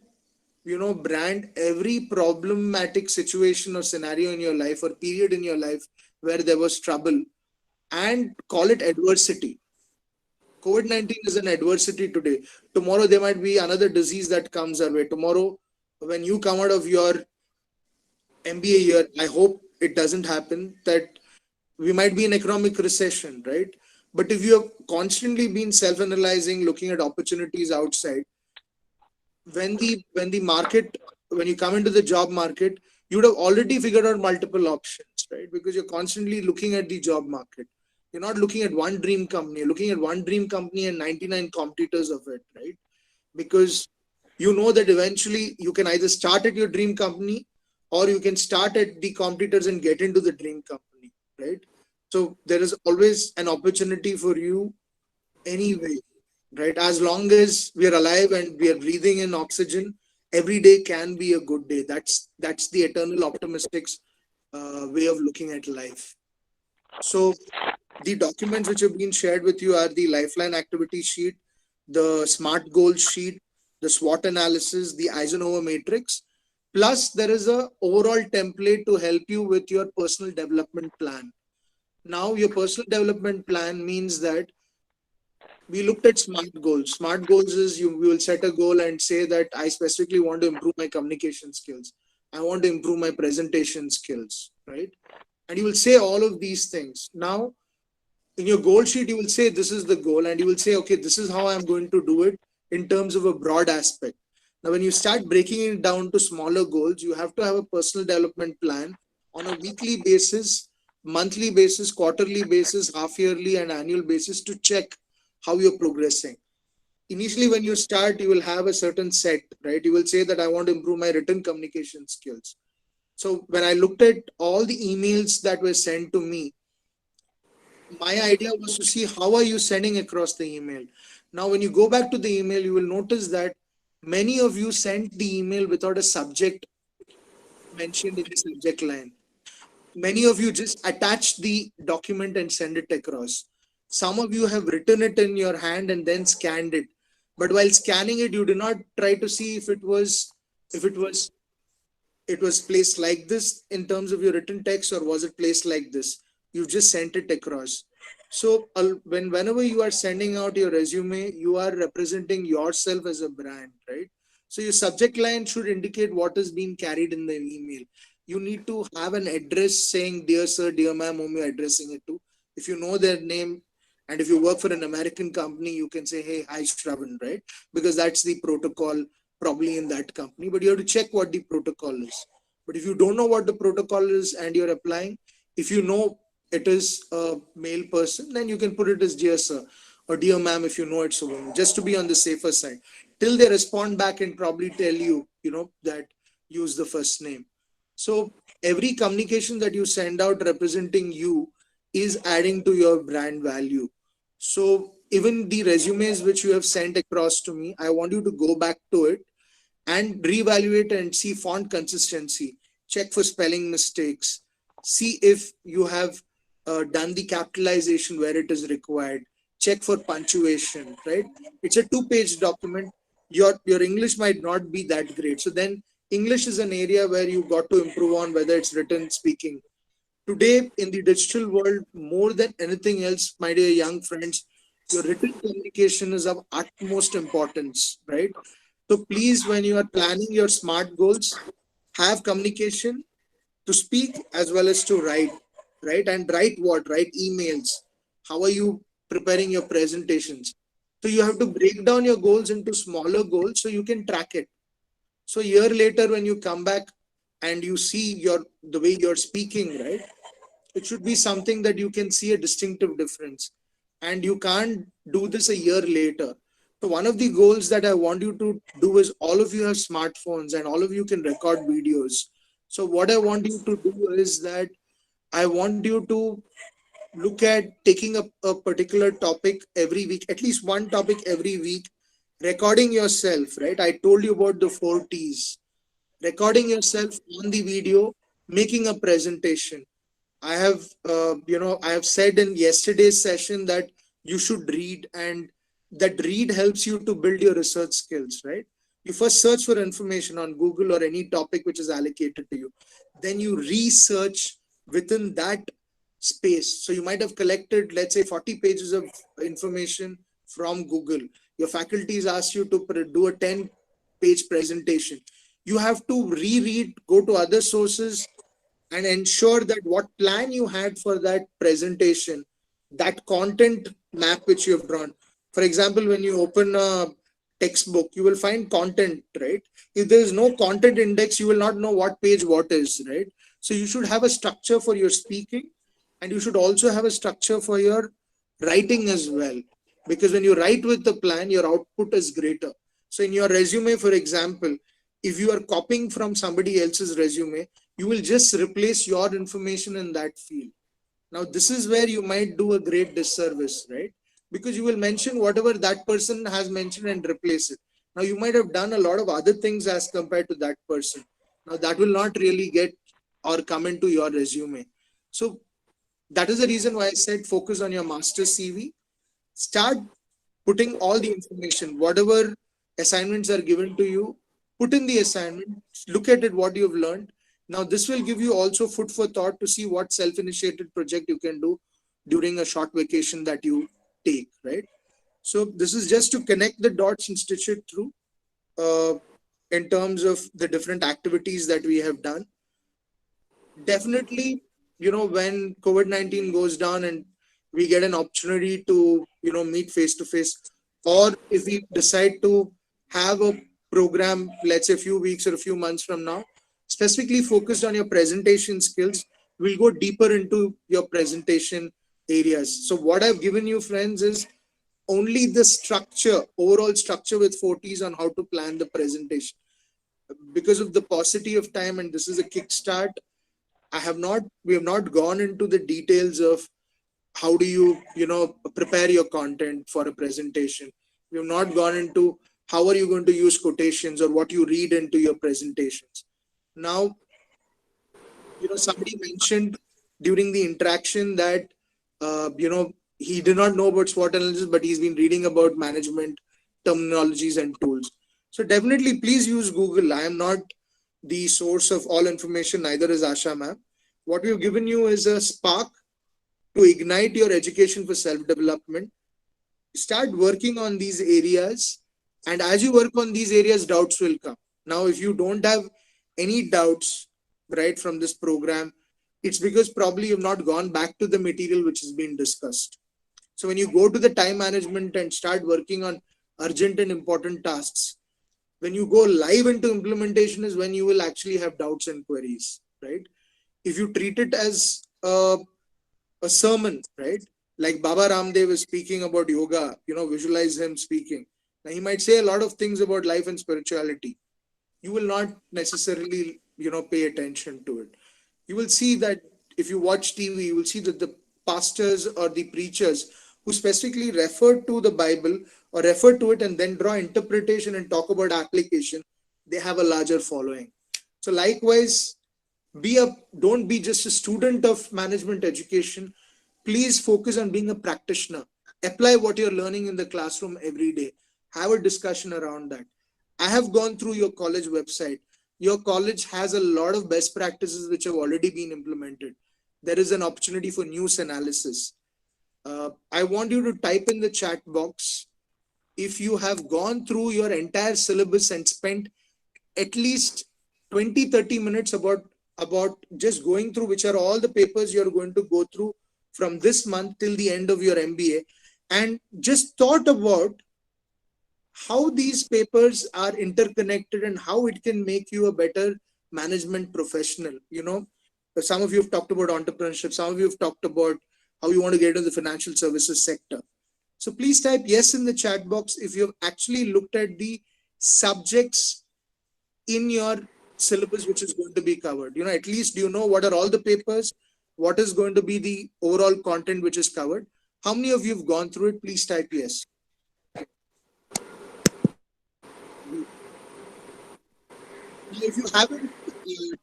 brand every problematic situation or scenario in your life or period in your life where there was trouble and call it adversity. COVID-19 is an adversity today. Tomorrow there might be another disease that comes our way. Tomorrow, when you come out of your MBA year, I hope it doesn't happen, that we might be in economic recession, right? But if you have constantly been self-analyzing, looking at opportunities outside, when you come into the job market, you would have already figured out multiple options, right? Because you're constantly looking at the job market. You're not looking at one dream company. You're looking at one dream company and 99 competitors of it, right? Because you know that eventually you can either start at your dream company or you can start at the competitors and get into the dream company, right? So there is always an opportunity for you anyway, right? As long as we are alive and we are breathing in oxygen, every day can be a good day. That's the eternal optimistic's way of looking at life. So the documents which have been shared with you are the Lifeline activity sheet, the SMART goals sheet, the SWOT analysis, the Eisenhower matrix. Plus, there is a overall template to help you with your personal development plan. Now, your personal development plan means that we looked at SMART goals. SMART goals is we will set a goal and say that I specifically want to improve my communication skills. I want to improve my presentation skills, right? And you will say all of these things. Now, in your goal sheet, you will say this is the goal, and you will say, okay, this is how I'm going to do it in terms of a broad aspect. Now, when you start breaking it down to smaller goals, you have to have a personal development plan on a weekly basis, monthly basis, quarterly basis, half yearly and annual basis to check how you're progressing. Initially, when you start, you will have a certain set, right? You will say that I want to improve my written communication skills. So when I looked at all the emails that were sent to me, my idea was to see how are you sending across the email. Now, when you go back to the email, you will notice that many of you sent the email without a subject mentioned in the subject line. Many of you just attached the document and send it across. Some of you have written it in your hand and then scanned it. But while scanning it, you did not try to see if it was placed like this in terms of your written text, or was it placed like this. You just sent it across. So whenever you are sending out your resume, you are representing yourself as a brand, right? So your subject line should indicate what is being carried in the email. You need to have an address saying, dear sir, dear ma'am, whom you're addressing it to. If you know their name, and if you work for an American company, you can say, hey, hi, Shravan, right? Because that's the protocol probably in that company. But you have to check what the protocol is. But if you don't know what the protocol is and you're applying, if you know it is a male person, then you can put it as dear sir or dear ma'am if you know it's a woman, just to be on the safer side. Till they respond back and probably tell you, that use the first name. So every communication that you send out representing you is adding to your brand value. So even the resumes which you have sent across to me, I want you to go back to it and reevaluate and see font consistency, check for spelling mistakes, see if you have done the capitalization where it is required, check for punctuation, right? It's a 2-page document. Your English might not be that great. So then English is an area where you got to improve on, whether it's written, speaking. Today in the digital world, more than anything else, my dear young friends, your written communication is of utmost importance, right? So please, when you are planning your SMART goals, have communication to speak as well as to write, right? And write what? Write emails. How are you preparing your presentations? So you have to break down your goals into smaller goals so you can track it. So a year later, when you come back and you see the way you're speaking, right? It should be something that you can see a distinctive difference. And you can't do this a year later. So one of the goals that I want you to do is, all of you have smartphones and all of you can record videos. So what I want you to do is that I want you to look at taking a particular topic every week, at least one topic every week, recording yourself, right? I told you about the 4 T's. Recording yourself on the video, making a presentation. I have said in yesterday's session that you should read, and that read helps you to build your research skills, right? You first search for information on Google or any topic which is allocated to you. Then you research within that space. So you might have collected, let's say, 40 pages of information from Google. Your faculties asked you to do a 10-page presentation. You have to reread, go to other sources, and ensure that what plan you had for that presentation, that content map which you have drawn. For example, when you open a textbook, you will find content, right? If there is no content index, you will not know what page what is, right? So you should have a structure for your speaking, and you should also have a structure for your writing as well. Because when you write with the plan, your output is greater. So in your resume, for example, if you are copying from somebody else's resume, you will just replace your information in that field. Now, this is where you might do a great disservice, right? Because you will mention whatever that person has mentioned and replace it. Now, you might have done a lot of other things as compared to that person. Now, that will not really get or come into your resume. So that is the reason why I said focus on your master CV. Start putting all the information, whatever assignments are given to you, put in the assignment, look at it, what you've learned. Now, this will give you also food for thought to see what self-initiated project you can do during a short vacation that you take, right? So this is just to connect the dots and stitch it through in terms of the different activities that we have done. Definitely, when COVID-19 goes down and we get an opportunity to, meet face-to-face, or if we decide to have a program, let's say a few weeks or a few months from now, specifically focused on your presentation skills, we'll go deeper into your presentation areas. So what I've given you, friends, is only the structure, overall structure with 4 T's on how to plan the presentation. Because of the paucity of time, and this is a kickstart, we have not gone into the details of how do you, prepare your content for a presentation. We have not gone into how are you going to use quotations or what you read into your presentations. Now, somebody mentioned during the interaction that, he did not know about SWOT analysis, but he's been reading about management terminologies and tools. So definitely, please use Google. I am not the source of all information, neither is Asha ma'am. What we've given you is a spark to ignite your education for self-development. Start working on these areas, and as you work on these areas, doubts will come. Now, if you don't have any doubts, right, from this program, it's because probably you've not gone back to the material which has been discussed. So when you go to the time management and start working on urgent and important tasks, when you go live into implementation is when you will actually have doubts and queries, right? If you treat it as a sermon, right? Like Baba Ramdev is speaking about yoga, visualize him speaking. Now he might say a lot of things about life and spirituality. You will not necessarily, pay attention to it. You will see that if you watch TV, you will see that the pastors or the preachers who specifically refer to the Bible or refer to it and then draw interpretation and talk about application, they have a larger following. So likewise, don't be just a student of management education. Please focus on being a practitioner. Apply what you're learning in the classroom every day. Have a discussion around that. I have gone through your college website. Your college has a lot of best practices which have already been implemented. There is an opportunity for news analysis. I want you to type in the chat box if you have gone through your entire syllabus and spent at least 20-30 minutes about just going through which are all the papers you're going to go through from this month till the end of your MBA, and just thought about how these papers are interconnected and how it can make you a better management professional. Some of you have talked about entrepreneurship, some of you have talked about how you want to get into the financial services sector. So please type yes in the chat box if you have actually looked at the subjects in your syllabus which is going to be covered. At least you know what are all the papers, what is going to be the overall content which is covered. How many of you have gone through it? Please type yes. If you haven't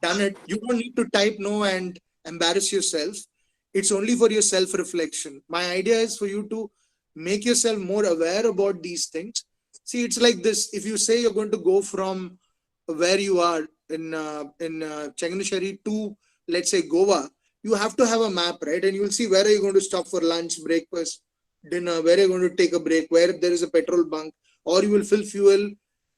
done it, you don't need to type no and embarrass yourself. It's only for your self-reflection. My idea is for you to make yourself more aware about these things. See, it's like this. If you say you're going to go from where you are in Changanasheri to, let's say, Goa, you have to have a map, right? And you'll see where are you going to stop for lunch, breakfast, dinner, where are you going to take a break, where there is a petrol bunk, or you will fill fuel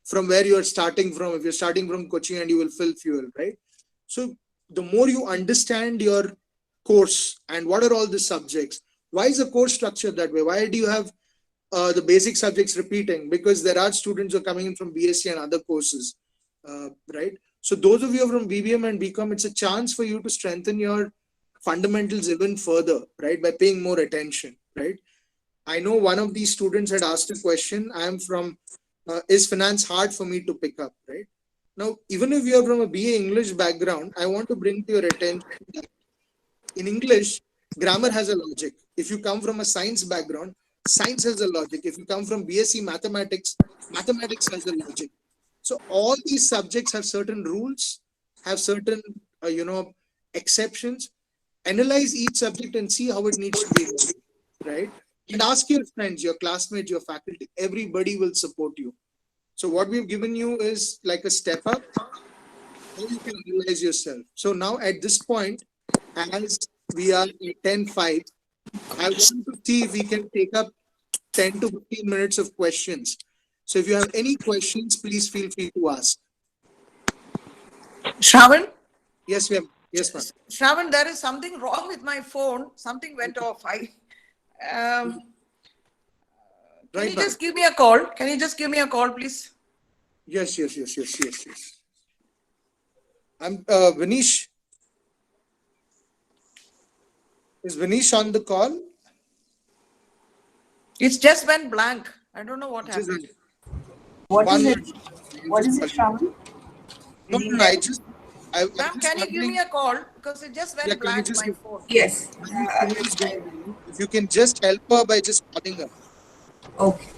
from where you are starting from. If you're starting from Kochi, and you will fill fuel, right? So the more you understand your course and what are all the subjects, why is the course structured that way? Why do you have the basic subjects repeating? Because there are students who are coming in from BSc and other courses, right? So those of you who are from BBM and BCom, it's a chance for you to strengthen your fundamentals even further, right? By paying more attention, right? I know one of these students had asked a question. I am from, is finance hard for me to pick up, right? Now, even if you are from a BA English background, I want to bring to your attention that in English, grammar has a logic. If you come from a science background, science has a logic. If you come from BSc mathematics, mathematics has a logic. So all these subjects have certain rules, have certain, exceptions. Analyze each subject and see how it needs to be done, right? And ask your friends, your classmates, your faculty. Everybody will support you. So what we've given you is like a step up, how you can analyze yourself. So now at this point, as we are at 10:05, I want to see if we can take up 10 to 15 minutes of questions. So if you have any questions, please feel free to ask. Shravan? Yes, ma'am. Yes, ma'am. Shravan, there is something wrong with my phone. Something went off. Can you just give me a call? Can you just give me a call, please? Yes. I'm Vinish. Is Vinish on the call? It's just went blank. I don't know what happened. What is it? What is it, Shravan? No, Ma'am, can you give me a call? Because it just went blank, my phone. Yes. If you can just help her by just calling her. Okay.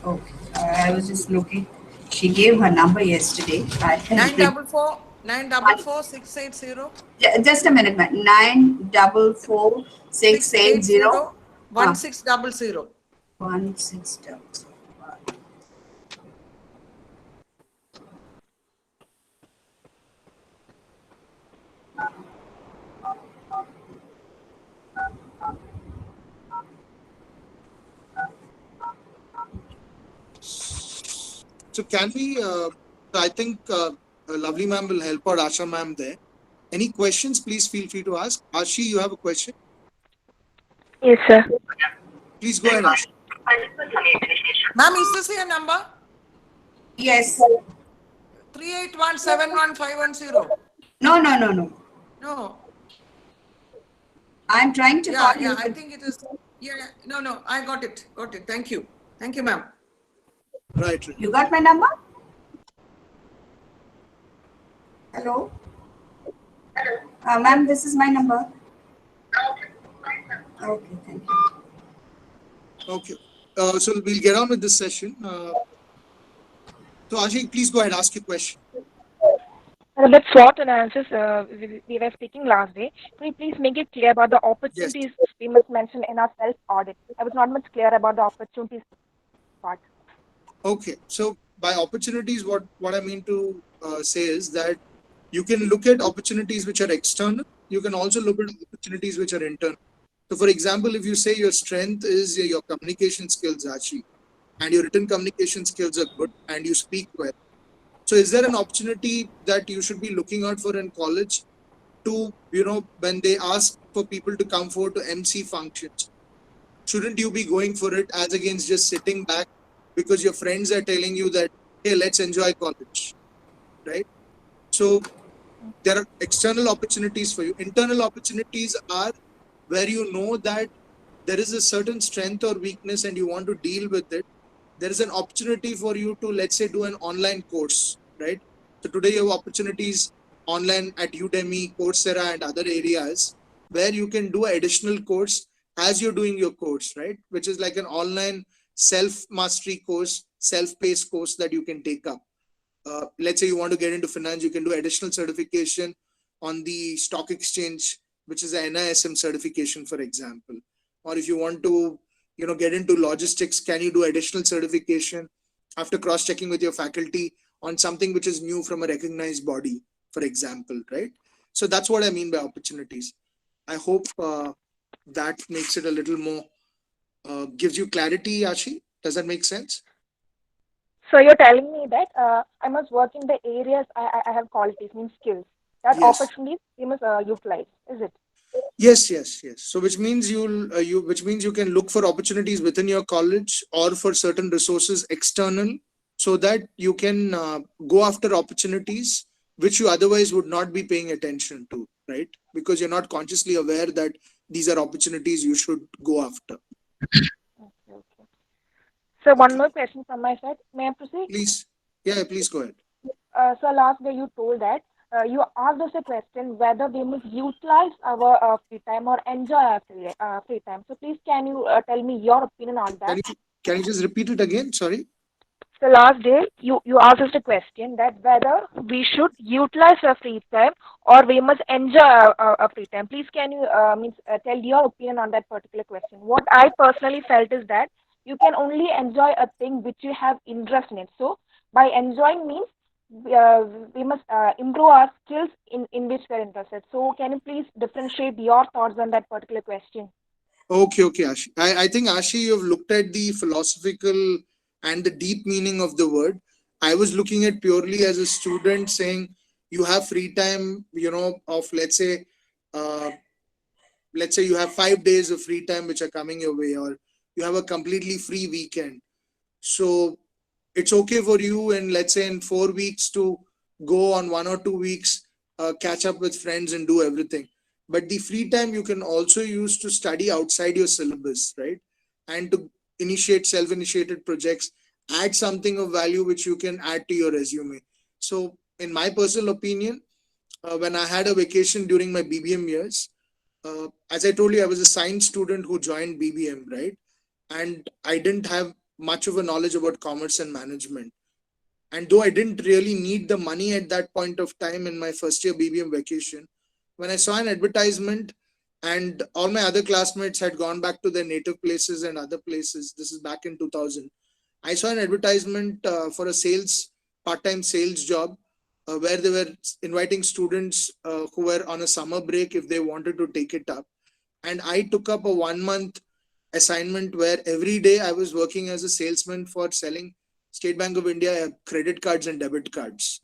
I was just looking. She gave her number yesterday. 944 680. Just a minute, ma'am. 944 680 1600. 1600. So can we, I think Lovely ma'am will help out Asha ma'am there. Any questions, please feel free to ask. Ashi, you have a question? Yes, sir. Please go ahead, Ashi. Ma'am, is this your number? Yes. 381711510. No, no, no, no. No. I'm trying to call you. I think it is. Yeah, no, I got it. Got it. Thank you. Thank you, ma'am. Right. You got my number? Hello? Ma'am, this is my number. Okay, thank you. Okay. So we'll get on with this session. So Ashi, please go ahead, ask your question. About SWOT analysis, we were speaking last day. Could you please make it clear about the opportunities we must mention in our self-audit? I was not much clear about the opportunities part. Okay. So by opportunities, what I mean to say is that you can look at opportunities which are external. You can also look at opportunities which are internal. So for example, if you say your strength is your communication skills, Ashi, and your written communication skills are good and you speak well. So is there an opportunity that you should be looking out for in college to, when they ask for people to come forward to MC functions, shouldn't you be going for it as against just sitting back because your friends are telling you that, hey, let's enjoy college, right? So there are external opportunities for you. Internal opportunities are where you know that there is a certain strength or weakness and you want to deal with it. There is an opportunity for you to, let's say, do an online course, right? So today you have opportunities online at Udemy, Coursera, and other areas where you can do an additional course as you're doing your course, right? Which is like an online self-mastery course, self-paced course that you can take up. Let's say you want to get into finance, you can do additional certification on the stock exchange, which is a NISM certification, for example. Or if you want to, get into logistics, can you do additional certification after cross-checking with your faculty on something which is new from a recognized body, for example, right? So that's what I mean by opportunities. I hope that makes it a little more, gives you clarity, Ashi. Does that make sense? So you're telling me that I must work in the areas I have qualities, means skills. That opportunities we must utilize, is it? Yes. So which means you can look for opportunities within your college or for certain resources external, so that you can go after opportunities which you otherwise would not be paying attention to, right? Because you're not consciously aware that these are opportunities you should go after. Okay. So one more question from my side. May I proceed? Please. Yeah, please go ahead. So last day you told that you asked us a question whether we must utilize our free time or enjoy our free time. So please, can you tell me your opinion on that? Can you just repeat it again? Sorry. So last day you asked us a question that whether we should utilize our free time or we must enjoy our free time. Please, can you tell your opinion on that particular question? What I personally felt is that you can only enjoy a thing which you have interest in it. So by enjoying means we must improve our skills in which we're interested. So can you please differentiate your thoughts on that particular question? Okay, Ashi. I think, Ashi, you've looked at the philosophical and the deep meaning of the word. I was looking at purely as a student saying you have free time, of let's say you have 5 days of free time which are coming your way, or you have a completely free weekend. So it's okay for you, and let's say in 4 weeks, to go on 1 or 2 weeks, catch up with friends and do everything. But the free time you can also use to study outside your syllabus, right? And to initiate self-initiated projects, add something of value which you can add to your resume. So in my personal opinion, when I had a vacation during my BBM years, as I told you, I was a science student who joined BBM, right? And I didn't have much of a knowledge about commerce and management. And though I didn't really need the money at that point of time in my first year BBM vacation, when I saw an advertisement and all my other classmates had gone back to their native places and other places, this is back in 2000, I saw an advertisement for a part-time sales job where they were inviting students who were on a summer break if they wanted to take it up. And I took up a 1-month assignment where every day I was working as a salesman for selling State Bank of India credit cards and debit cards.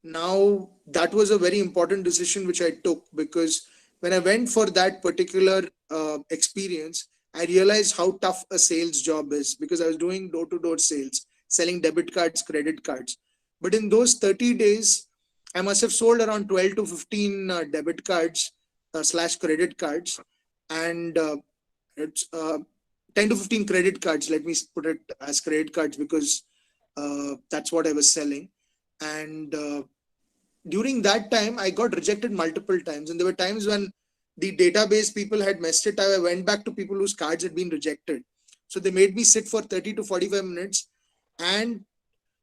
Now, that was a very important decision which I took, because when I went for that particular experience, I realized how tough a sales job is, because I was doing door-to-door sales, selling debit cards, credit cards. But in those 30 days, I must have sold around 12 to 15 debit cards / credit cards, and it's 10 to 15 credit cards. Let me put it as credit cards, because that's what I was selling. And during that time, I got rejected multiple times. And there were times when the database people had messed it up. I went back to people whose cards had been rejected. So they made me sit for 30 to 45 minutes. And,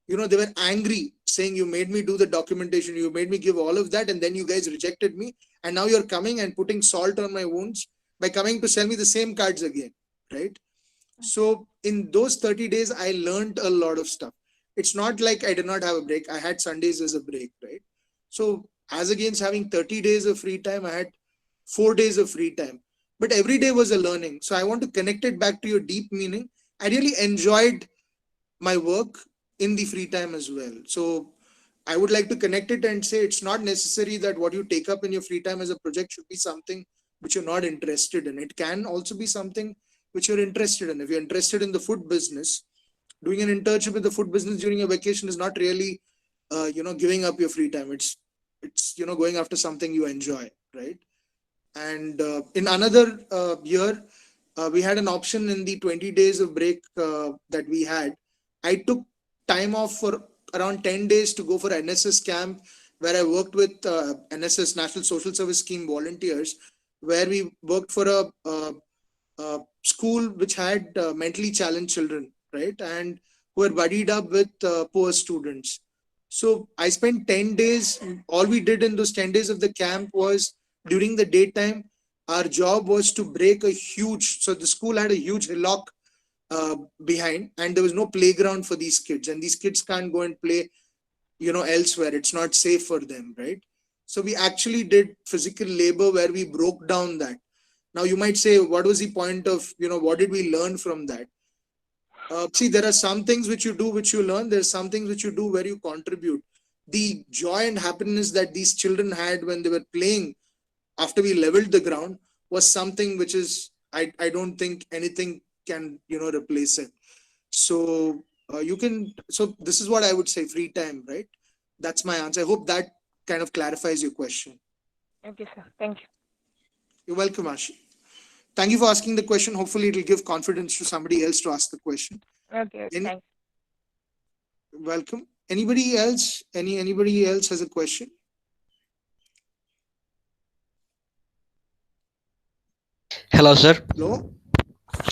they were angry, saying, you made me do the documentation, you made me give all of that, and then you guys rejected me. And now you're coming and putting salt on my wounds by coming to sell me the same cards again, right? So in those 30 days, I learned a lot of stuff. It's not like I did not have a break. I had Sundays as a break, right? So as against having 30 days of free time, I had 4 days of free time. But every day was a learning. So I want to connect it back to your deep meaning. I really enjoyed my work in the free time as well. So I would like to connect it and say it's not necessary that what you take up in your free time as a project should be something which you're not interested in. It can also be something which you're interested in. If you're interested in the food business, doing an internship in the food business during a vacation is not really, giving up your free time. It's going after something you enjoy, right? And in another year, we had an option in the 20 days of break that we had. I took time off for around 10 days to go for NSS camp, where I worked with NSS, National Social Service Scheme volunteers, where we worked for a school which had mentally challenged children, right? And who were buddied up with poor students. So I spent 10 days. All we did in those 10 days of the camp was, during the daytime, our job was to break so the school had a huge hillock behind, and there was no playground for these kids, and these kids can't go and play elsewhere. It's not safe for them, right? So we actually did physical labor where we broke down that. Now you might say, what was the point of, what did we learn from that? See, there are some things which you do which you learn. There's some things which you do where you contribute. The joy and happiness that these children had when they were playing after we leveled the ground was something which is, I don't think anything can replace it. So so this is what I would say, free time, right? That's my answer. I hope that kind of clarifies your question. Okay, sir. Thank you. You're welcome, Ashi. Thank you for asking the question. Hopefully it will give confidence to somebody else to ask the question. Okay, thanks. Welcome. Anybody else? Anybody else has a question? Hello, sir. Hello.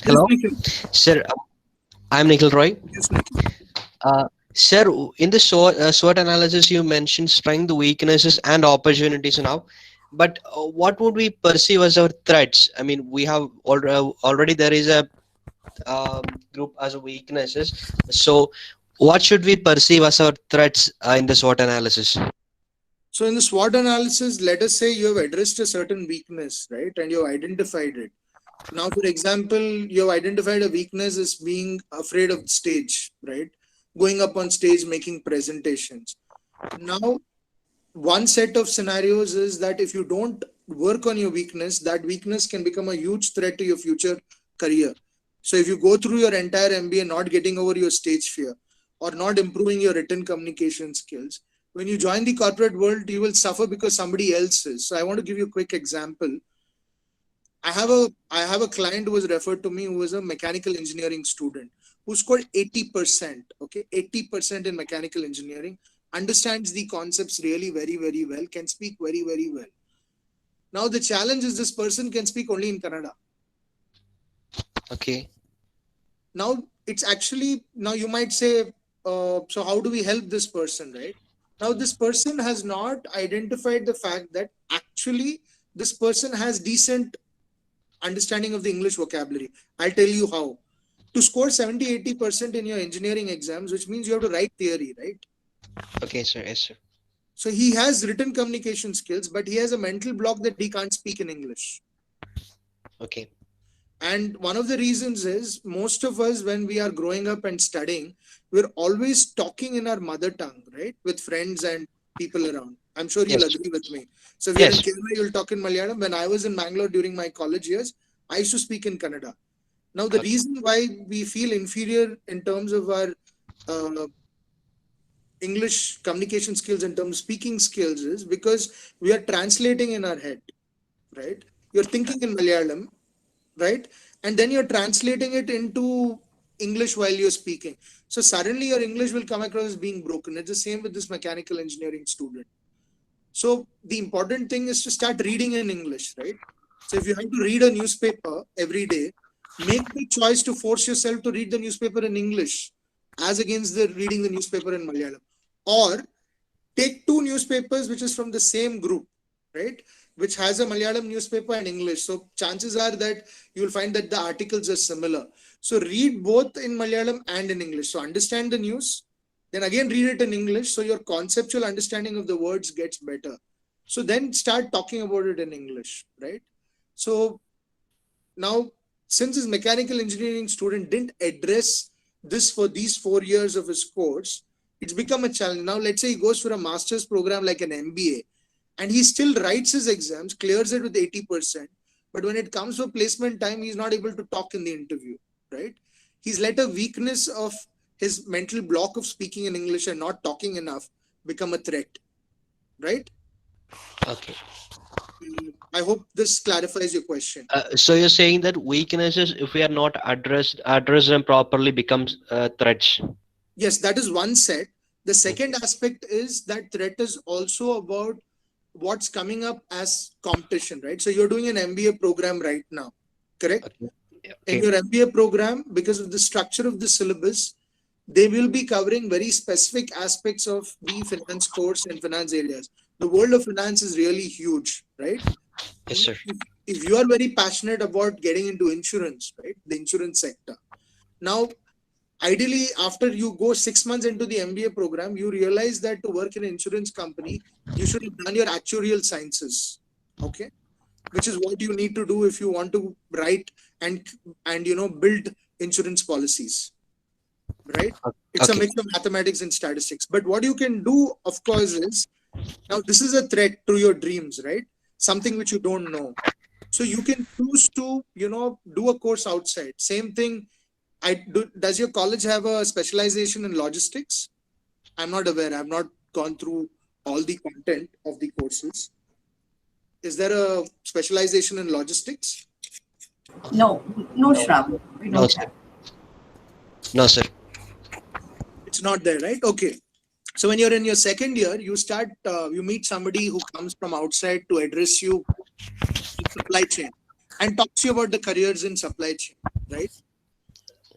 Hello, Yes, sir. I'm Nikhil Roy. Yes, Sir, in the SWOT analysis, you mentioned strength, weaknesses, and opportunities now. But what would we perceive as our threats? I mean, we have already there is a group as weaknesses. So, what should we perceive as our threats in the SWOT analysis? So in the SWOT analysis, let us say you have addressed a certain weakness, right? And you have identified it. Now, for example, you have identified a weakness as being afraid of stage, right? Going up on stage, making presentations. Now, one set of scenarios is that if you don't work on your weakness, that weakness can become a huge threat to your future career. So if you go through your entire MBA not getting over your stage fear or not improving your written communication skills, when you join the corporate world, you will suffer because somebody else is. So I want to give you a quick example. I have a client who was referred to me who was a mechanical engineering student who scored 80%, okay, 80% in mechanical engineering, understands the concepts really very, very well, can speak very, very well. Now the challenge is this person can speak only in Kannada. Okay. Now it's actually, now you might say, so how do we help this person, right? Now this person has not identified the fact that actually this person has decent understanding of the English vocabulary. I'll tell you how. To score 70-80% in your engineering exams, which means you have to write theory, right? Okay, sir. Yes, sir. So he has written communication skills, but he has a mental block that he can't speak in English. Okay. And one of the reasons is most of us, when we are growing up and studying, we're always talking in our mother tongue, right? With friends and people around. I'm sure you'll Yes. agree with me. So if you're in Yes. Kerala, you'll talk in Malayalam. When I was in Bangalore during my college years, I used to speak in Kannada. Now, the Okay. reason why we feel inferior in terms of our uh, English communication skills, in terms of speaking skills, is because we are translating in our head, right? You're thinking in Malayalam, right? And then you're translating it into English while you're speaking. So suddenly your English will come across as being broken. It's the same with this mechanical engineering student. So the important thing is to start reading in English, right? So if you have to read a newspaper every day, make the choice to force yourself to read the newspaper in English as against the reading the newspaper in Malayalam. Or take two newspapers which is from the same group, right? Which has a Malayalam newspaper and English. So chances are that you'll find that the articles are similar. So read both in Malayalam and in English. So understand the news, then again read it in English. So your conceptual understanding of the words gets better. So then start talking about it in English, right? So now, since his mechanical engineering student didn't address this for these 4 years of his course, it's become a challenge. Now, let's say he goes for a master's program like an MBA, and he still writes his exams, clears it with 80%. But when it comes for placement time, he's not able to talk in the interview, right? He's let a weakness of his mental block of speaking in English and not talking enough become a threat, right? Okay. I hope this clarifies your question. So you're saying that weaknesses, if we are not address them properly, becomes threats. Yes, that is one set. The second aspect is that threat is also about what's coming up as competition, right? So you're doing an MBA program right now, correct? Okay. In your MBA program, because of the structure of the syllabus, they will be covering very specific aspects of the finance course and finance areas. The world of finance is really huge, right? Yes, sir. If you are very passionate about getting into insurance, right? The insurance sector. Now, ideally, after you go 6 months into the MBA program, you realize that to work in an insurance company, you should have done your actuarial sciences, okay? Which is what you need to do if you want to write and build insurance policies, right? It's a mix of mathematics and statistics. But what you can do, of course, is now this is a threat to your dreams, right? Something which you don't know. So you can choose to, do a course outside. Same thing. Does your college have a specialization in logistics? I'm not aware. I've not gone through all the content of the courses. Is there a specialization in logistics? No, Shravan. We No, don't sir. have. No, sir. It's not there, right? Okay. So when you're in your second year, you meet somebody who comes from outside to address you in supply chain and talks to you about the careers in supply chain, right?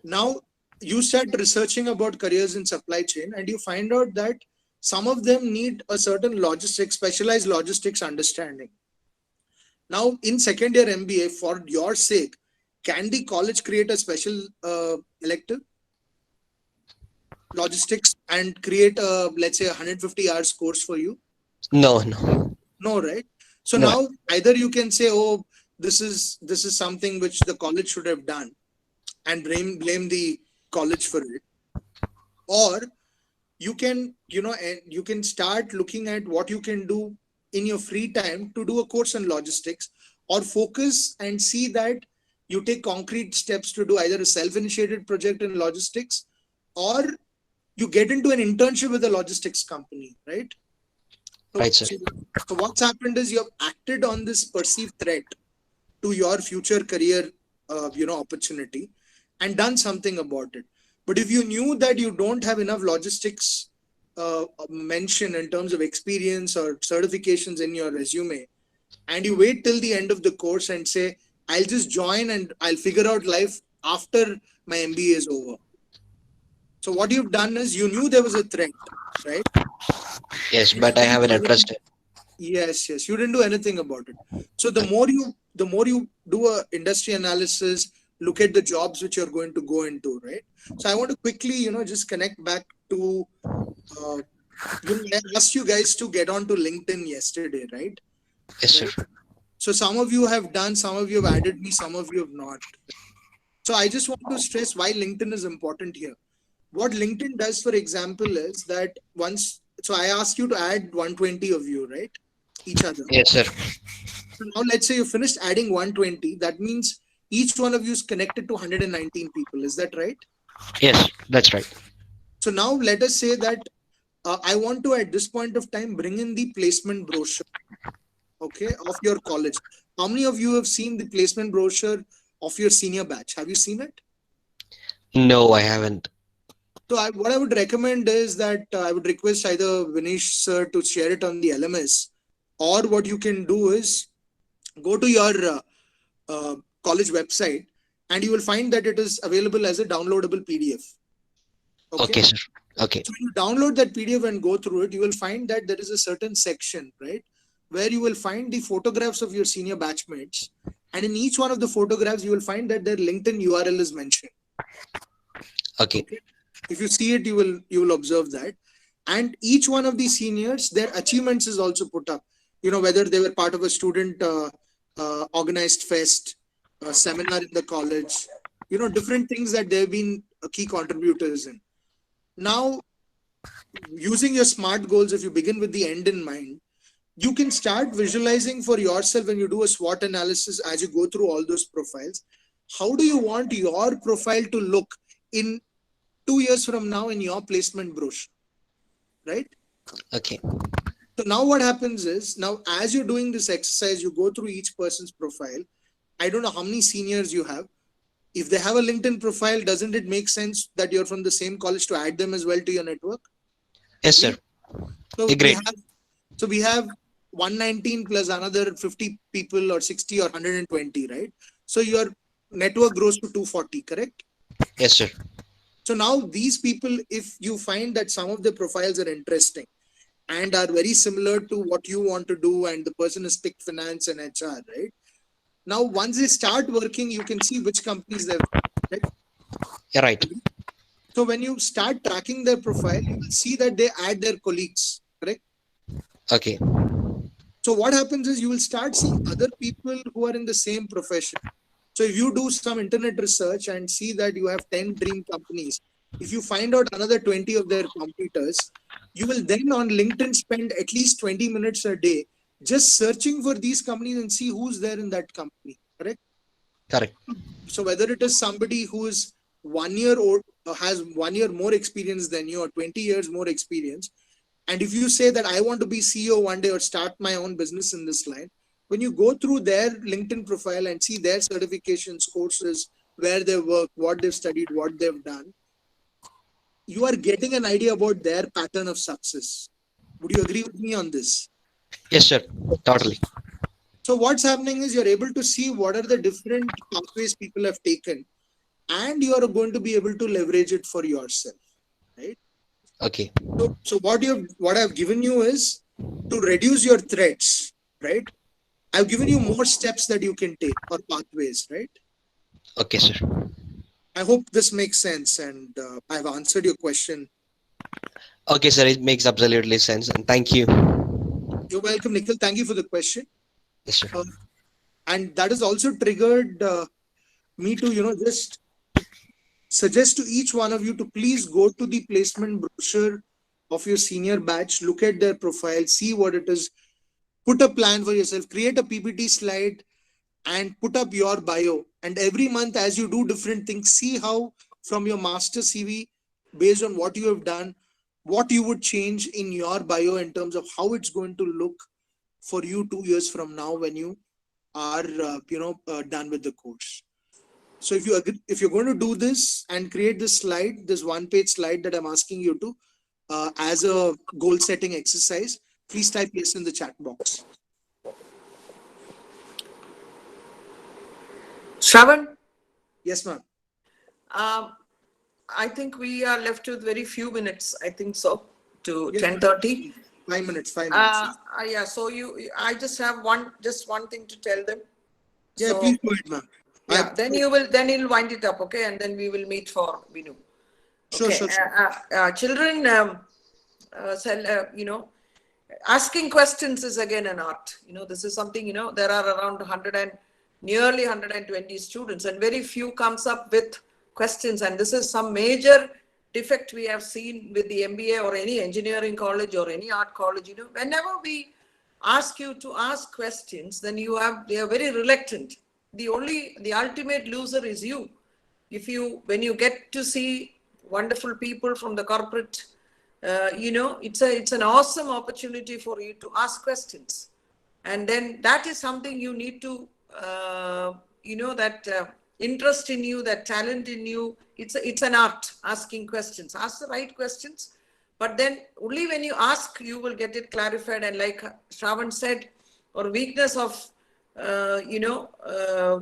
Now you start researching about careers in supply chain and you find out that some of them need a certain specialized logistics understanding. Now in second year MBA, for your sake, can the college create a special elective logistics and create let's say 150 hours course for you? No, No, right? So No. now either you can say, oh, this is something which the college should have done and blame the college for it, or you can you can start looking at what you can do in your free time to do a course in logistics, or focus and see that you take concrete steps to do either a self-initiated project in logistics, or you get into an internship with a logistics company, right? Right, sir. So what's happened is you have acted on this perceived threat to your future career opportunity and done something about it. But if you knew that you don't have enough logistics mention in terms of experience or certifications in your resume, and you wait till the end of the course and say, I'll just join and I'll figure out life after my MBA is over. So what you've done is you knew there was a threat, right? Yes, but I haven't addressed it. Yes, you didn't do anything about it. So the more you do a industry analysis, look at the jobs which you're going to go into, right? So I want to quickly, just connect back to, I asked you guys to get onto LinkedIn yesterday, right? Yes, sir. So some of you have done, some of you have added me, some of you have not. So I just want to stress why LinkedIn is important here. What LinkedIn does, for example, is that so I asked you to add 120 of you, right? Each other. Yes, sir. So now let's say you finished adding 120. That means each one of you is connected to 119 people. Is that right? Yes, that's right. So now let us say that I want to, at this point of time, bring in the placement brochure, okay, of your college. How many of you have seen the placement brochure of your senior batch? Have you seen it? No, I haven't. So what I would recommend is that I would request either Vinish sir to share it on the LMS, or what you can do is go to your college website and you will find that it is available as a downloadable PDF. Okay, sir. Okay. So when you download that PDF and go through it, you will find that there is a certain section, right, where you will find the photographs of your senior batchmates. And in each one of the photographs, you will find that their LinkedIn URL is mentioned. Okay. If you see it, you will observe that. And each one of these seniors, their achievements is also put up. You know, whether they were part of a student organized fest, a seminar in the college, you know, different things that they've been key contributors in. Now, using your SMART goals, if you begin with the end in mind, you can start visualizing for yourself when you do a SWOT analysis as you go through all those profiles. How do you want your profile to look in 2 years from now in your placement brochure, right? Okay. So now what happens is, now as you're doing this exercise, you go through each person's profile. I don't know how many seniors you have. If they have a LinkedIn profile, doesn't it make sense that you're from the same college to add them as well to your network? Yes, sir. Agree. So we have 119 plus another 50 people or 60 or 120, right? So your network grows to 240, correct? Yes, sir. So now these people, if you find that some of the profiles are interesting and are very similar to what you want to do, and the person is tech finance and HR, right? Now, once they start working, you can see which companies they've, right? You're right. So when you start tracking their profile, you will see that they add their colleagues, correct? Okay. So what happens is you will start seeing other people who are in the same profession. So if you do some internet research and see that you have 10 dream companies, if you find out another 20 of their competitors, you will then on LinkedIn spend at least 20 minutes a day just searching for these companies and see who's there in that company, correct? Correct. So whether it is somebody who is 1 year old, has 1 year more experience than you, or 20 years more experience, and if you say that I want to be CEO one day or start my own business in this line, when you go through their LinkedIn profile and see their certifications, courses, where they work, what they've studied, what they've done, you are getting an idea about their pattern of success. Would you agree with me on this? Yes, sir. Totally. So what's happening is you're able to see what are the different pathways people have taken, and you are going to be able to leverage it for yourself, right? Okay. So what I've given you is to reduce your threats, right? I've given you more steps that you can take, or pathways, right? Okay, sir. I hope this makes sense, and I've answered your question. Okay, sir. It makes absolutely sense. And thank you. You're welcome, Nikhil. Thank you for the question. Yes, sir. And that has also triggered me to, just suggest to each one of you to please go to the placement brochure of your senior batch, look at their profile, see what it is, put a plan for yourself, create a PPT slide, and put up your bio. And every month, as you do different things, see how from your master CV, based on what you have done, what you would change in your bio in terms of how it's going to look for you 2 years from now when you are done with the course. So if you're going to do this and create this slide, this one-page slide that I'm asking you to as a goal setting exercise, please type yes in the chat box. Shravan? Yes, ma'am. I think we are left with very few minutes. I think so, to 10:30. 5 minutes. 5 minutes. Yeah. So I just have one thing to tell them. Yeah, so, please go ahead, ma'am. Yeah. Then you'll wind it up, okay? And then we will meet for Vinu. Okay. Sure. Children, Asking questions is again an art. This is something, there are around nearly 120 students, and very few comes up with questions. And this is some major defect we have seen with the MBA or any engineering college or any art college. Whenever we ask you to ask questions, then they are very reluctant. The ultimate loser is you. When you get to see wonderful people from the corporate, it's an awesome opportunity for you to ask questions. And then that is something you need to, that interest in you, that talent in you. It's an art, asking questions. Ask the right questions. But then only when you ask, you will get it clarified. And like Shravan said, or weakness of,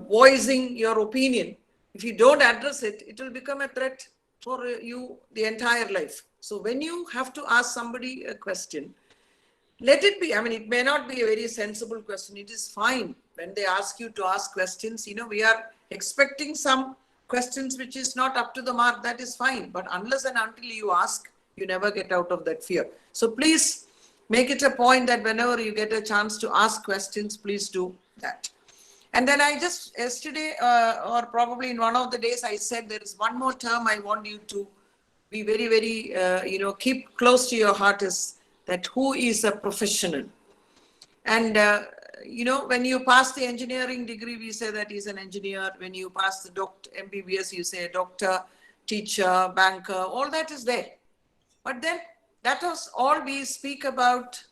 voicing your opinion. If you don't address it, it will become a threat for you the entire life. So when you have to ask somebody a question, let it be. It may not be a very sensible question. It is fine when they ask you to ask questions. We are expecting some questions which is not up to the mark. That is fine. But unless and until you ask, you never get out of that fear. So please make it a point that whenever you get a chance to ask questions, please do that. And then I just yesterday or probably in one of the days, I said there is one more term I want you to be very, very, keep close to your heart, is that who is a professional. And, when you pass the engineering degree, we say that he's an engineer. When you pass the MBBS, you say doctor, teacher, banker, all that is there. But then that was all we speak about.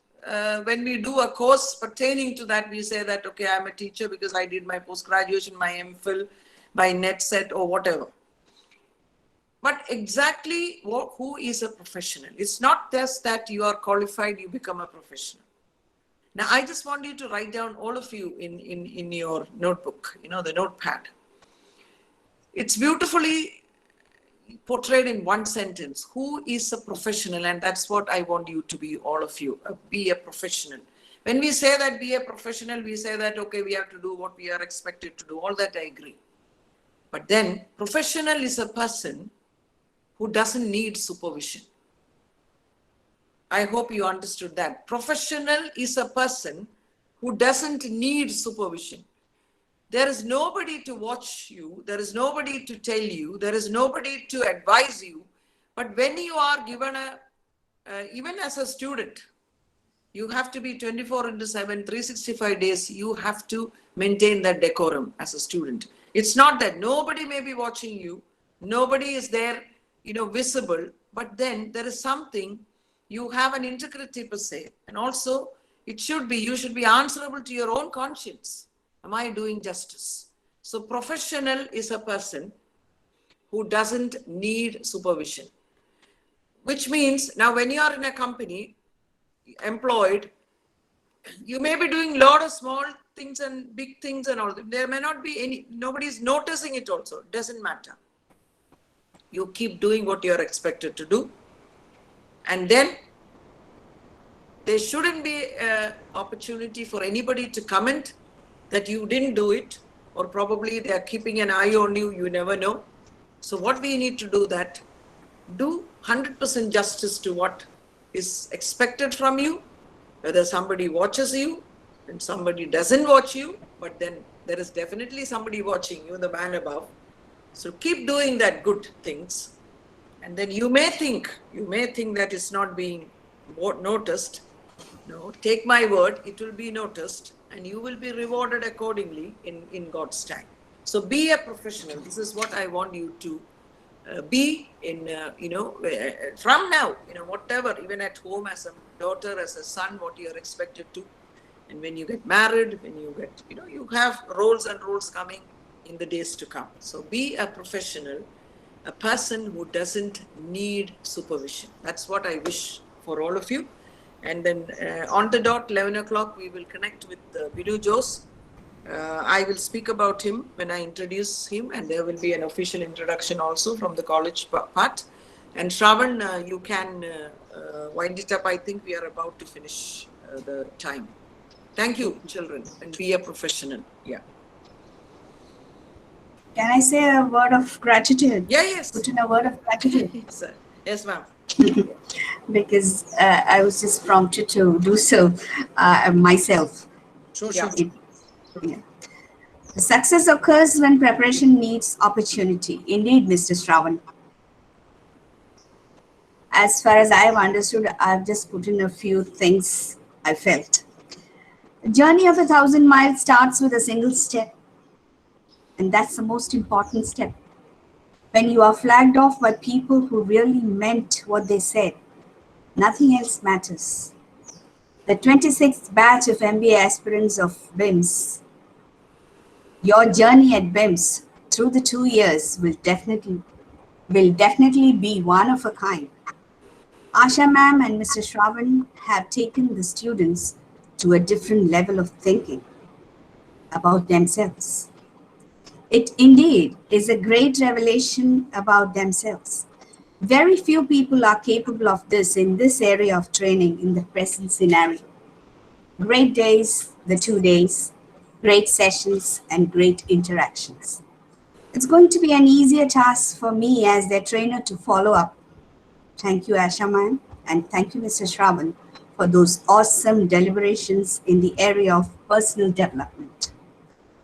When we do a course pertaining to that, we say that, okay, I'm a teacher because I did my post-graduation, my MPhil, my NetSet or whatever. But exactly who is a professional? It's not just that you are qualified, you become a professional. Now, I just want you to write down, all of you, in your notebook, the notepad. It's beautifully portrayed in one sentence. Who is a professional? And that's what I want you to be, all of you. Be a professional. When we say that be a professional, we say that, okay, we have to do what we are expected to do. All that I agree. But then professional is a person who doesn't need supervision. I hope you understood that. Professional is a person who doesn't need supervision. There is nobody to watch you. There is nobody to tell you. There is nobody to advise you. But when you are given even as a student, you have to be 24/7, 365 days. You have to maintain that decorum as a student. It's not that nobody may be watching you. Nobody is there, visible. But then there is something, you have an integrity per se. And also you should be answerable to your own conscience. Am I doing justice? So professional is a person who doesn't need supervision. Which means now when you are in a company, employed, you may be doing a lot of small things and big things and all. There may not be nobody's noticing it also. It doesn't matter. You keep doing what you're expected to do. And then there shouldn't be an opportunity for anybody to comment that you didn't do it, or probably they're keeping an eye on you, you never know. So what we need to do that, do 100% justice to what is expected from you, whether somebody watches you and somebody doesn't watch you, but then there is definitely somebody watching you, the man above. So keep doing that good things. And then you may think that it's not being noticed. No, take my word, it will be noticed and you will be rewarded accordingly in God's time. So be a professional. This is what I want you to be in, from now, whatever, even at home as a daughter, as a son, what you are expected to. And when you get married, when you get, you have roles and roles coming in the days to come. So be a professional, a person who doesn't need supervision. That's what I wish for all of you. And then on the dot, 11 o'clock, we will connect with Binu Jose. I will speak about him when I introduce him, and there will be an official introduction also from the college part. And Shravan, you can wind it up. I think we are about to finish the time. Thank you, children, and be a professional. Yeah. Can I say a word of gratitude? Yeah, yes. Put in a word of gratitude. Yes, ma'am. because I was just prompted to do so myself. Sure, Yeah. Yeah. The success occurs when preparation meets opportunity. Indeed, Mr. Shravan. As far as I have understood, I've just put in a few things I felt. The journey of 1,000 miles starts with a single step, and that's the most important step. When you are flagged off by people who really meant what they said, nothing else matters. The 26th batch of MBA aspirants of BIMS, your journey at BIMS through the 2 years will definitely be one of a kind. Asha ma'am and Mr. Shravan have taken the students to a different level of thinking about themselves. It indeed is a great revelation about themselves. Very few people are capable of this in this area of training in the present scenario. Great days, the 2 days, great sessions, and great interactions. It's going to be an easier task for me as their trainer to follow up. Thank you, Ashaman, and thank you, Mr. Shravan, for those awesome deliberations in the area of personal development.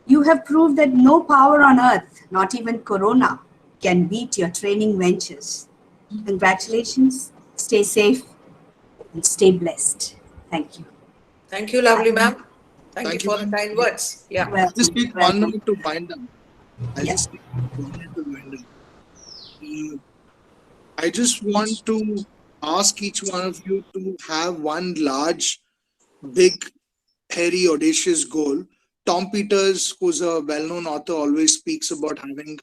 You have proved that no power on earth, not even Corona, can beat your training ventures. Congratulations, stay safe, and stay blessed. Thank you. Thank you, lovely ma'am. Thank you Thank you, for the ma'am. kind words. Yeah. I'll just take 1 Welcome. minute to wind down. I'll Yeah. just take 1 minute to wind down. I just want to ask each one of you to have one large, big, hairy, audacious goal. Tom Peters, who's a well-known author, always speaks about having